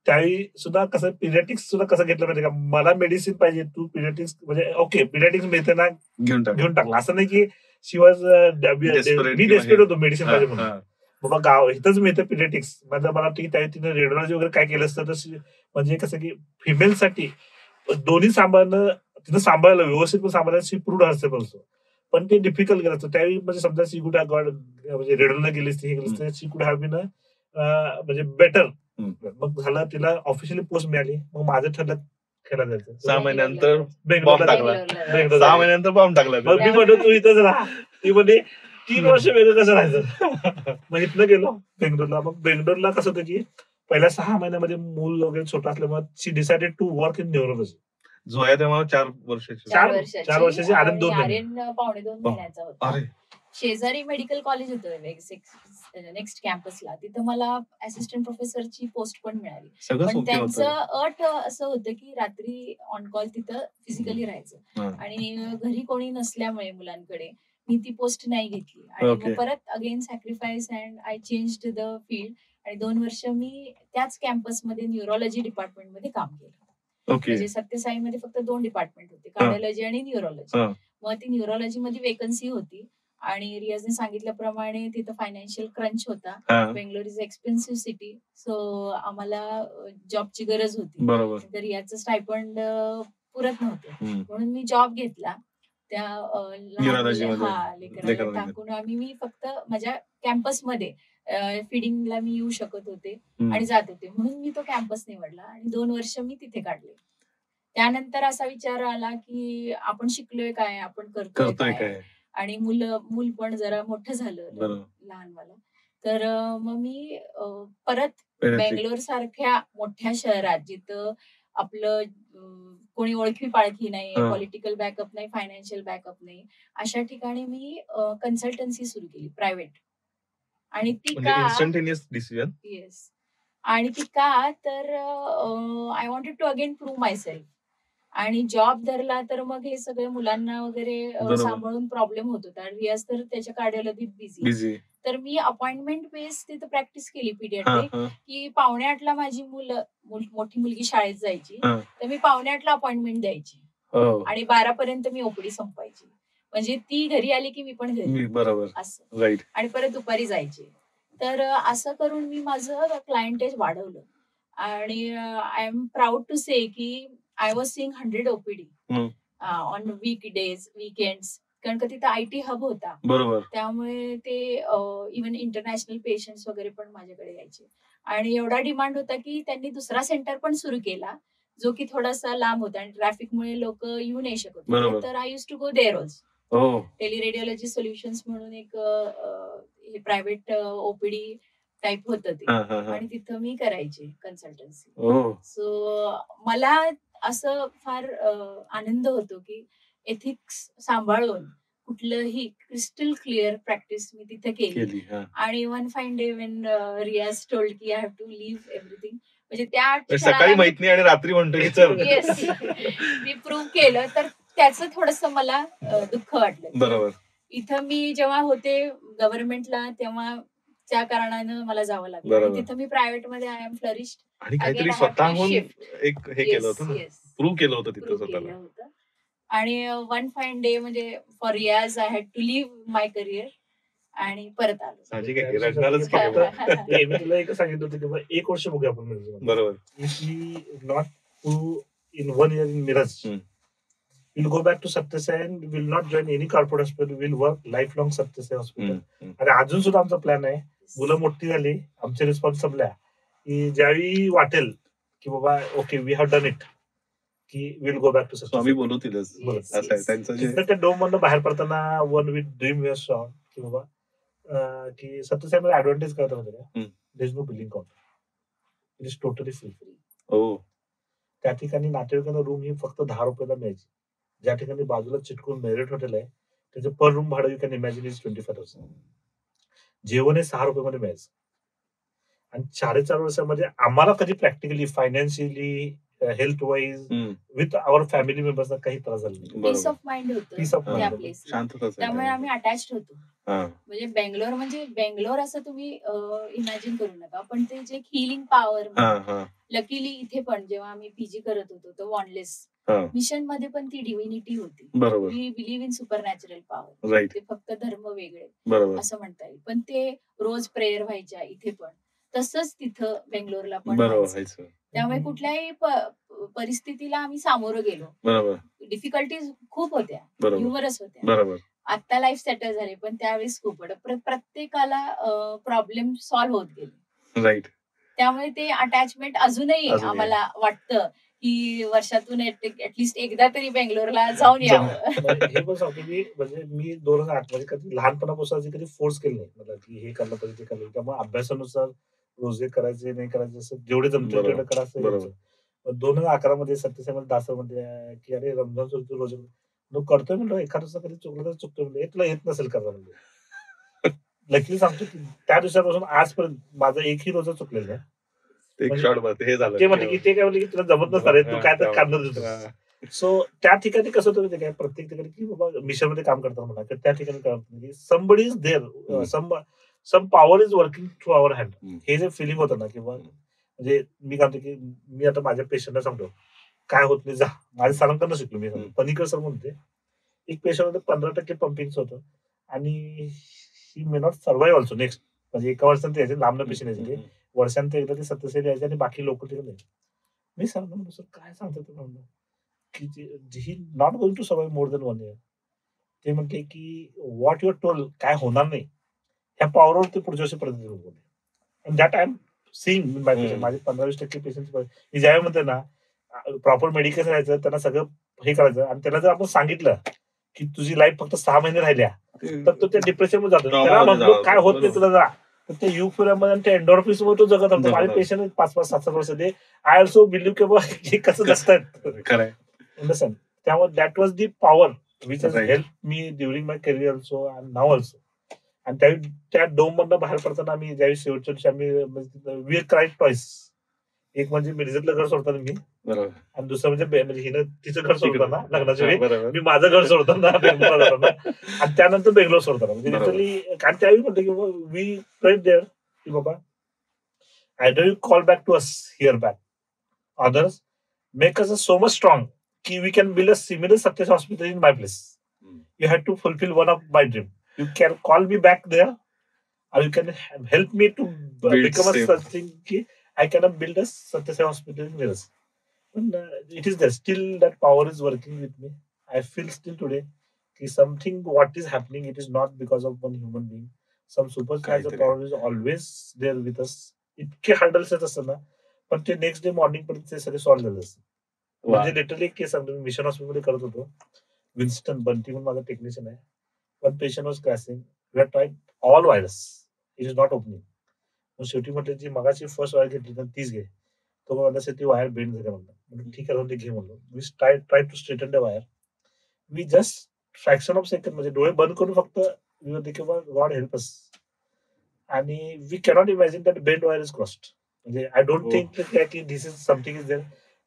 त्यावेळी सुद्धा कसं पिरियाटिक्स सुद्धा कसं घेतलं पाहिजे का, मला मेडिसिन पाहिजे, तू पिरियाटिक्स म्हणजे ओके पिरियाटिक्स मिळते ना घेऊन टाकला. असं नाही की शिवाज मी डेस्परेट होतो मेडिसिन पाहिजे म्हणून. बाबा गाव इथंच मिळतं पिरियाटिक्स. मला वाटतं की त्यावेळी तिने रेडिओलॉजी वगैरे काय केलं असतं तर म्हणजे कसं की फिमेलसाठी दोन्ही सांभाळणं, तिथं सांभाळलं व्यवस्थित पण सांभाळायला शी प्रूड हर्सेबल असतो. पण ते डिफिकल्ट गेलं असतं त्यावेळी. म्हणजे समजा शी कुठे म्हणजे रेडिओला गेली असते हे गेली असते, शी कुठे हॅव बीन म्हणजे बेटर. मग झालं तिला ऑफिशियली पोस्ट मिळाली. मग माझं ठरलं खेळायला जायचं. 6 महिन्यानंतर बेंगलोरला टाकला. बेंगलोर 6 महिन्यानंतर बॉम्ब टाकला. मग मी म्हणतो तू इथंच राहा. ती म्हणजे 3 वर्ष वेगळं कसं राहायचं. मग इथनं गेलो बेंगलोरला. मग बेंगलोरला कसं होतं की पहिल्या 6 महिन्यामध्ये मूल वगैरे छोटा असल्यामुळे she decided to work in neurology. Zoya तेव्हा 4 वर्षाची. 4 वर्षाची. आर्यन 2 पावणे 2 महिन्याचा होता. शेजारी मेडिकल कॉलेज होतं नेक्स्ट कॅम्पसला, तिथं मला असिस्टंट प्रोफेसरची पोस्ट पण मिळाली. पण त्यांचं अट असं होतं की रात्री ऑन कॉल तिथं फिजिकली राहायचं. आणि घरी कोणी नसल्यामुळे मुलांकडे मी ती पोस्ट नाही घेतली. आणि मग परत again sacrifice and I changed the field. आणि 2 वर्ष मी त्याच कॅम्पसमध्ये न्यूरोलॉजी डिपार्टमेंटमध्ये काम केलं. म्हणजे सत्यसाईमध्ये फक्त 2 डिपार्टमेंट होते, कार्डिओलॉजी आणि न्यूरोलॉजी. मग ती न्यूरोलॉजी मध्ये वेकन्सी होती आणि रियाजने सांगितल्याप्रमाणे तिथं फायनान्शियल क्रंच होता. Bangalore is expensive city, so आम्हाला जॉबची गरज होती. तर रियाजचं स्टायपंड पुरत नव्हतं म्हणून मी जॉब घेतला. त्या लेकराला टाकून मी फक्त माझ्या कॅम्पसमध्ये फिडिंगला मी येऊ शकत होते आणि जात होते म्हणून मी तो कॅम्पस निवडला आणि 2 वर्ष मी तिथे काढले. त्यानंतर असा विचार आला की आपण शिकलोय काय, आपण करतोय काय. आणि मूल पण जरा मोठं झालं लहान मला. तर मग मी परत बेंगलोर सारख्या मोठ्या शहरात जिथं आपलं कोणी ओळखी पाळखी नाही, पॉलिटिकल बॅकअप नाही, फायनान्शियल बॅकअप नाही, अशा ठिकाणी मी कन्सल्टन्सी सुरू केली प्रायव्हेट. आणि ती का इन्स्टंटेनियस डिसिजन. येस. आणि ती का तर I wanted to again prove my self. आणि जॉब धरला तर मग हे सगळे मुलांना वगैरे सांभाळून प्रॉब्लेम होत होता. रियाज तर त्याच्या कार्डिओलॉजीत बिझी. तर मी अपॉइंटमेंट बेस तिथं प्रॅक्टिस केली पीडियाट्रिक की 7:45ला माझी मोठी मुलगी शाळेत जायची तर मी 7:45ला अपॉइंटमेंट द्यायची आणि 12पर्यंत मी ओपीडी संपायची. म्हणजे ती घरी आली की मी पण घरी. बरोबर. असं. आणि परत दुपारी जायची. तर असं करून मी माझं क्लायंटेज वाढवलं. आणि आय एम प्राऊड टू से की I was seeing 100 OPD on weekdays, weekends. कारण का तिथं आयटी हब होता. बरोबर. त्यामुळे ते इव्हन इंटरनॅशनल पेशंट्स वगैरे पण माझ्याकडे यायचे. आणि एवढा डिमांड होता की त्यांनी दुसरा सेंटर पण सुरू केला जो की थोडासा लांब होता आणि ट्रॅफिकमुळे लोक येऊ नाही शकत होते. तर I use to go there also. Teleradiology solutions म्हणून एक प्रायव्हेट ओपीडी टाईप होतं ते. आणि तिथं मी करायचे कन्सल्टन्सी. सो मला असं फार आनंद होतो की एथिक्स सांभाळून कुठलंही क्रिस्टल क्लिअर प्रॅक्टिस मी तिथे केली. आणि one fine day when Riyaz told की I have to leave everything. म्हणजे त्या सकाळी माहित नाही आणि रात्री म्हणतो येस मी प्रूव्ह केलं तर त्याचं थोडस मला दुःख वाटलं. बरोबर. इथं मी जेव्हा होते गव्हर्नमेंटला तेव्हा त्या कारणानं मला जावं लागलं. तिथं मी प्रायव्हेट मध्ये आय एम फ्लरिश्ड. आणि काहीतरी स्वतःहून एक हे केलं होतं ना, प्रूव्ह केलं होतं तिथं स्वतःला. आणि वन फाईन डे म्हणजे for Riyaz I had to leave my career आणि परत आलो. मी तुला एक सांगितलं होतं की 1 वर्ष बघूया आपण. बरोबर. If we not to in 1 year in Miraj, we'll go back to Satyasai and will not join any corporate hospital. We'll work lifelong Satyasai hospital. आणि अजून सुद्धा आमचा प्लॅन आहे मुलं मोठी झाली, आमचे रिस्पॉन्स संपल्या की ज्यावेळी वाटेल की बाबा okay we have done it, की will go back to Swami बोलवतीलच. Yes, असं आहे yes. त्यांचं जे त्या डोम मधनं बाहेर पडताना one with dream your strong की बाबा की सत्यसाई ऍडव्हान्टेज काय होतं माहिती का, hmm. There is no billing counter, it is totally free. हो त्या ठिकाणी नातेवाईकांना रूम ही फक्त 10 रुपयाला मिळायची. ज्या ठिकाणी बाजूला चिटकून मेरिट हॉटेल आहे त्याचं पर रूम भाडं यू कॅन इमॅजिन इज 25,000. जेवण हे 6 रुपयामध्ये मिळायचं. आणि 4.5 वर्षामध्ये आम्हाला कधी practically financially health wise with our family मेंबर्सना काही त्रास झाला नाही. पीस बरोबर. ऑफ माइंड होतं Peace of त्या mind. प्लेसला. शांतताच आहे त्यामुळे आम्ही अटॅच होतो. हा. म्हणजे बेंगलोर असं तुम्ही इमॅजिन करू नका, पण ते जे हिलिंग पॉवर, हा, हा, लकीली इथे पण जेव्हा आम्ही पीजी करत होतो तर वॉनलेस हा. मिशन मध्ये पण ती डिव्हिनिटी होती. बरोबर. We believe in supernatural power. Right. ते फक्त धर्म वेगळे बरोबर. असं म्हणता येईल, पण ते रोज प्रेयर व्हायच्या इथे पण, तसंच तिथं बेंगलोरला पण बरोबर व्हायचं. व्हायचं. त्यामुळे कुठल्याही परिस्थितीला आम्ही सामोरं गेलो. बरोबर डिफिकल्टीज खूप होत्या, बरोबर ह्युमरस होत्या. बरोबर. आता लाईफ सेटल झाले, पण त्यावेळेस खूप प्रत्येकाला प्रॉब्लेम सॉल्व्ह होत गेले. राईट. त्यामुळे ते अटॅचमेंट अजूनही अजूनही. आम्हाला वाटतं की वर्षातून ऍटलिस्ट एकदा तरी बेंगलोरला जाऊन यावं. हे पण सांगतो की म्हणजे मी 2008 मध्ये कधी लहानपणापासून अशी कधी फोर्स केलं नाही मला की हे करलं पाहिजे ते करलं. त्यामुळे अभ्यासानुसार रोजे करायचे नाही करायचे असं जेवढे जमते बरोबर. तेवढं करा असं बरोबर. यायचं. पण 2011 मध्ये सत्यसाई दासमध्ये की अरे रमजान सोडतो रोजे करतोय म्हणलं, एखादं कधी चुकलं तर चुकतोय म्हणजे तुला येत नसेल करणार म्हणजे. लकीली सांगतो की त्या दिवसापासून आजपर्यंत माझा एकही रोजा चुकलेला नाही. एक म्हणजे शॉर्ट मध्ये हे झालं ते म्हणले की ते काय म्हणले की तुला जमत नसणार आहे, तू काय तर करणार होतोस. हा. सो त्या ठिकाणी कसं होतं माहिती आहे काय, प्रत्येक ठिकाणी की बाबा मिशन मध्ये काम करताना म्हणा तर त्या ठिकाणी काय होतं की somebody is there, some power is working through our hand. हे जे फिलिंग होतं ना किंवा म्हणजे मी काय म्हणतो की मी आता माझ्या पेशंटला सांगतो काय होत नाही जा, माझ्या सरांकडनं शिकलो मी. पनिकर सर म्हणते एक पेशंट होतं 15% पंपिंगचं होतं आणि he may not survive also next, म्हणजे एका वर्षांत यायचे लांबनं पेशंट यायचे ते वर्षांत एकदा ते सत्यसाई यायचे आणि बाकी लोक तिकडे नाही. मी सांगतो सर काय सांगतो ते म्हणलं की he not going to survive more than 1 year. ते म्हणते की व्हॉट युअर टोल काय होणार नाही ह्या पॉवरवर ते पुढच्या वर्षी प्रतिनिधी होते. आणि that I am seeing by patient. माझे 15-20% पेशंट मी ज्यावेळी म्हणते ना प्रॉपर मेडिकल राहायचं त्यांना सगळं हे करायचं आणि त्याला जर आपण सांगितलं की तुझी लाईफ फक्त 6 महिने राहिल्या तर तो त्या डिप्रेशन मध्ये जातो. त्याला म्हणतो काय होत नाही तुला जा, तर ते युफोरियामध्ये आणि त्या एंडोर्फिन्स मध्ये तो जगत असतो. माझे पेशंट 5-5, 7-7 वर्ष ते आय ऑल्सो बिलीव्ह की बाबा हे कसं जगतायत. अंडरस्टँड. त्यामुळे that was the power which has help me during my career also and now also. आणि त्यावेळी त्या डोम मधनं बाहेर पडताना आम्ही ज्यावेळी शेवटच्या दिवशी आम्ही वी क्राईड टॉईस. एक म्हणजे मिरजेतलं घर सोडताना मी, आणि दुसरं म्हणजे हिनं तिचं घर सोडताना लग्नाच्या वेळी, मी माझं घर सोडताना बेंगलोरला जाताना आणि त्यानंतर बेंगलोर सोडताना. म्हणजे लिटरली कारण त्यावेळी म्हणतो की वी क्राईड देअर की बाबा either you call back to us here back, others make us so much strong की we can build a similar success hospital in my place. You had to fulfil one of my dream. You can call me back there, or you can help me to become a such thing. I cannot build a Satyasai hospital in Miras. And it is there. Still, that power is working with me. I feel still today something what is happening. It is not because of one human being. Some supernatural power is always there with us. इतके handles येत असतात ना, पण ते next day morning पर्यंत ते सगळे solve झाले असतात. म्हणजे लिटरली एक केस सांगतो, मिशन हॉस्पिटलमध्ये करत होतो. विन्स्टन बंटी म्हणून माझा टेक्निशियन आहे. One patient was crashing. We had tried all wires. It is not opening. मग शेवटी म्हटलं जी मगाची फर्स्ट वायर घेतली तर तीच घे. तो म्हणला ती वायर बेंड झाली म्हणलं. ठीक आहे ते घे म्हणलो. We try to straighten the wire. We just fraction of second म्हणजे डोळे बंद करून फक्त गॉड हेल्प अस. आणि we cannot imagine that bend wire is crossed. म्हणजे आय डोंट थिंक की this is something is there.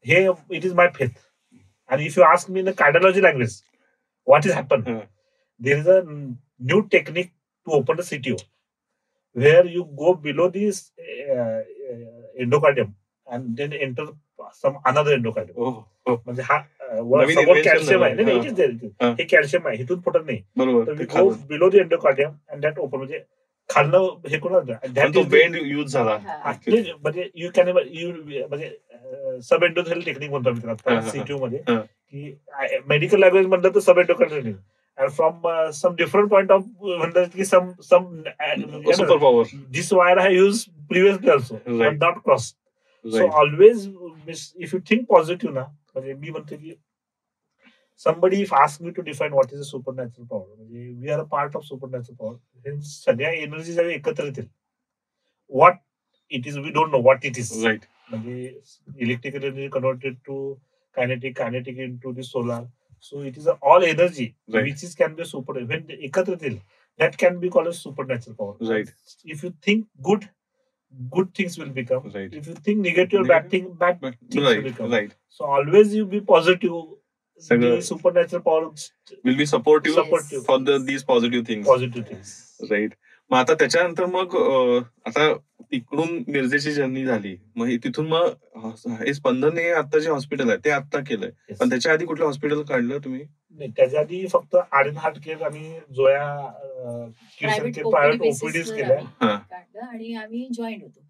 हे इट इज माय फेथ. आणि if you ask me in cardiology language what is happen, there is a new technique to open the CTO where you go below this endocardium and then enter some another endocardium. म्हणजे हा समोर calcium आहे नाही, it is there. हे calcium आहे, इथून फुटत नाही. तर we go below the endocardium and that open. म्हणजे खालनं हे कोण बेंड यूज झाला म्हणजे यू कॅन म्हणजे सब एंडोथेल टेक्निक म्हणतो मी सीटीओ मध्ये, की मेडिकल लँग्वेज म्हणलं तर sub endocardium. and from some different point of some super power. this wire I used previously also, but Right. not crossed. So right. always, if you think positive ना, म्हणजे मी म्हणतो की somebody if asked me to define what is a supernatural power, म्हणजे we are a part of supernatural power. हे सगळ्या energy जेव्हा एकत्र येतील, what it is we don't know what it is. Right. म्हणजे electrical energy converted to kinetic into the solar. So it is all energy Right. which is can be super. When एकत्र येतील, that can be called as supernatural power. Right. If you think good things will become. Right. If you think negative, bad things will right. become. Right. So always you be positive. सगळं- The supernatural power will be supportive supportive for these positive things. positive things. Right. मग आता त्याच्यानंतर मग आता तिकडून मिरजेची journey झाली, मग तिथून मग हे स्पंदन हे आता जे हॉस्पिटल आहे ते आता केलंय, Yes. पण त्याच्या आधी कुठलं हॉस्पिटल काढलं तुम्ही? नाही, त्याच्या आधी फक्त आर्यन हार्ट केअर आणि Zoya private private OPD OPTs केल्या. हा. काढलं आणि आम्ही जॉईन होतो.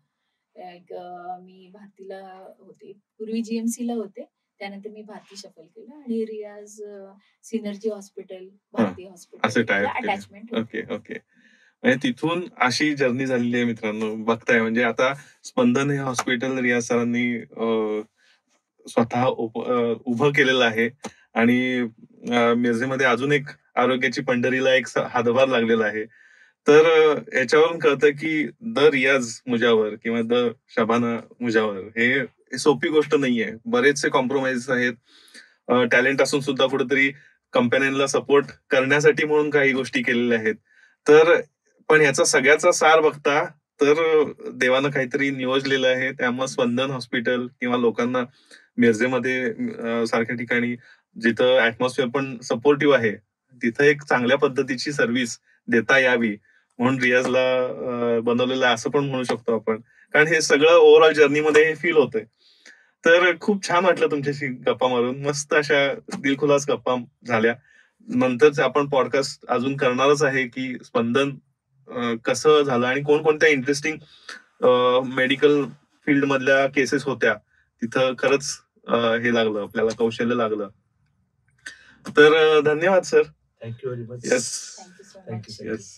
मी भारतीला होते, पूर्वी GMC ला होते, त्यानंतर मी भारती शफल केलं आणि रियाज सिनर्जी हॉस्पिटल, भारती असे हॉस्पिटल tie-up केले. अटॅचमेंट. ओके. ओके. म्हणजे तिथून अशी जर्नी झालेली आहे मित्रांनो. बघताय म्हणजे आता स्पंदन हे हॉस्पिटल रियाज सरांनी स्वतः उभं केलेलं आहे आणि मिरजेमध्ये अजून एक आरोग्याची पंढरीला एक हातभार लागलेला आहे. तर याच्यावरून कळतं की द रियाज मुजावर किंवा द शबाना मुजावर हे सोपी गोष्ट नाहीये. बरेचसे कॉम्प्रोमाइज आहेत. टॅलेंट असून सुद्धा कुठेतरी कंपन्यांना सपोर्ट करण्यासाठी म्हणून काही गोष्टी केलेल्या आहेत. तर पण याचा सगळ्याचा सार बघता तर देवानं काहीतरी नियोजलेलं आहे. त्यामुळे स्पंदन हॉस्पिटल किंवा लोकांना मिरजेमध्ये सारख्या ठिकाणी जिथं ऍटमॉस्फिअर पण सपोर्टिव्ह आहे, तिथं एक चांगल्या पद्धतीची सर्व्हिस देता यावी म्हणून रियाजला बनवलेलं आहे असं पण म्हणू शकतो आपण. कारण हे सगळं ओव्हरऑल जर्नीमध्ये फील होतंय. तर खूप छान वाटलं तुमच्याशी गप्पा मारून. मस्त अशा दिलखुलास गप्पा झाल्या. नंतर आपण पॉडकास्ट अजून करणारच आहे की स्पंदन कसं झालं आणि कोणकोणत्या इंटरेस्टिंग मेडिकल फील्ड मधल्या केसेस होत्या तिथं खरंच हे लागलं आपल्याला, कौशल्य लागलं. तर धन्यवाद sir. Thank you very much. Yes. Thank you so thank you much. Sir. Yes.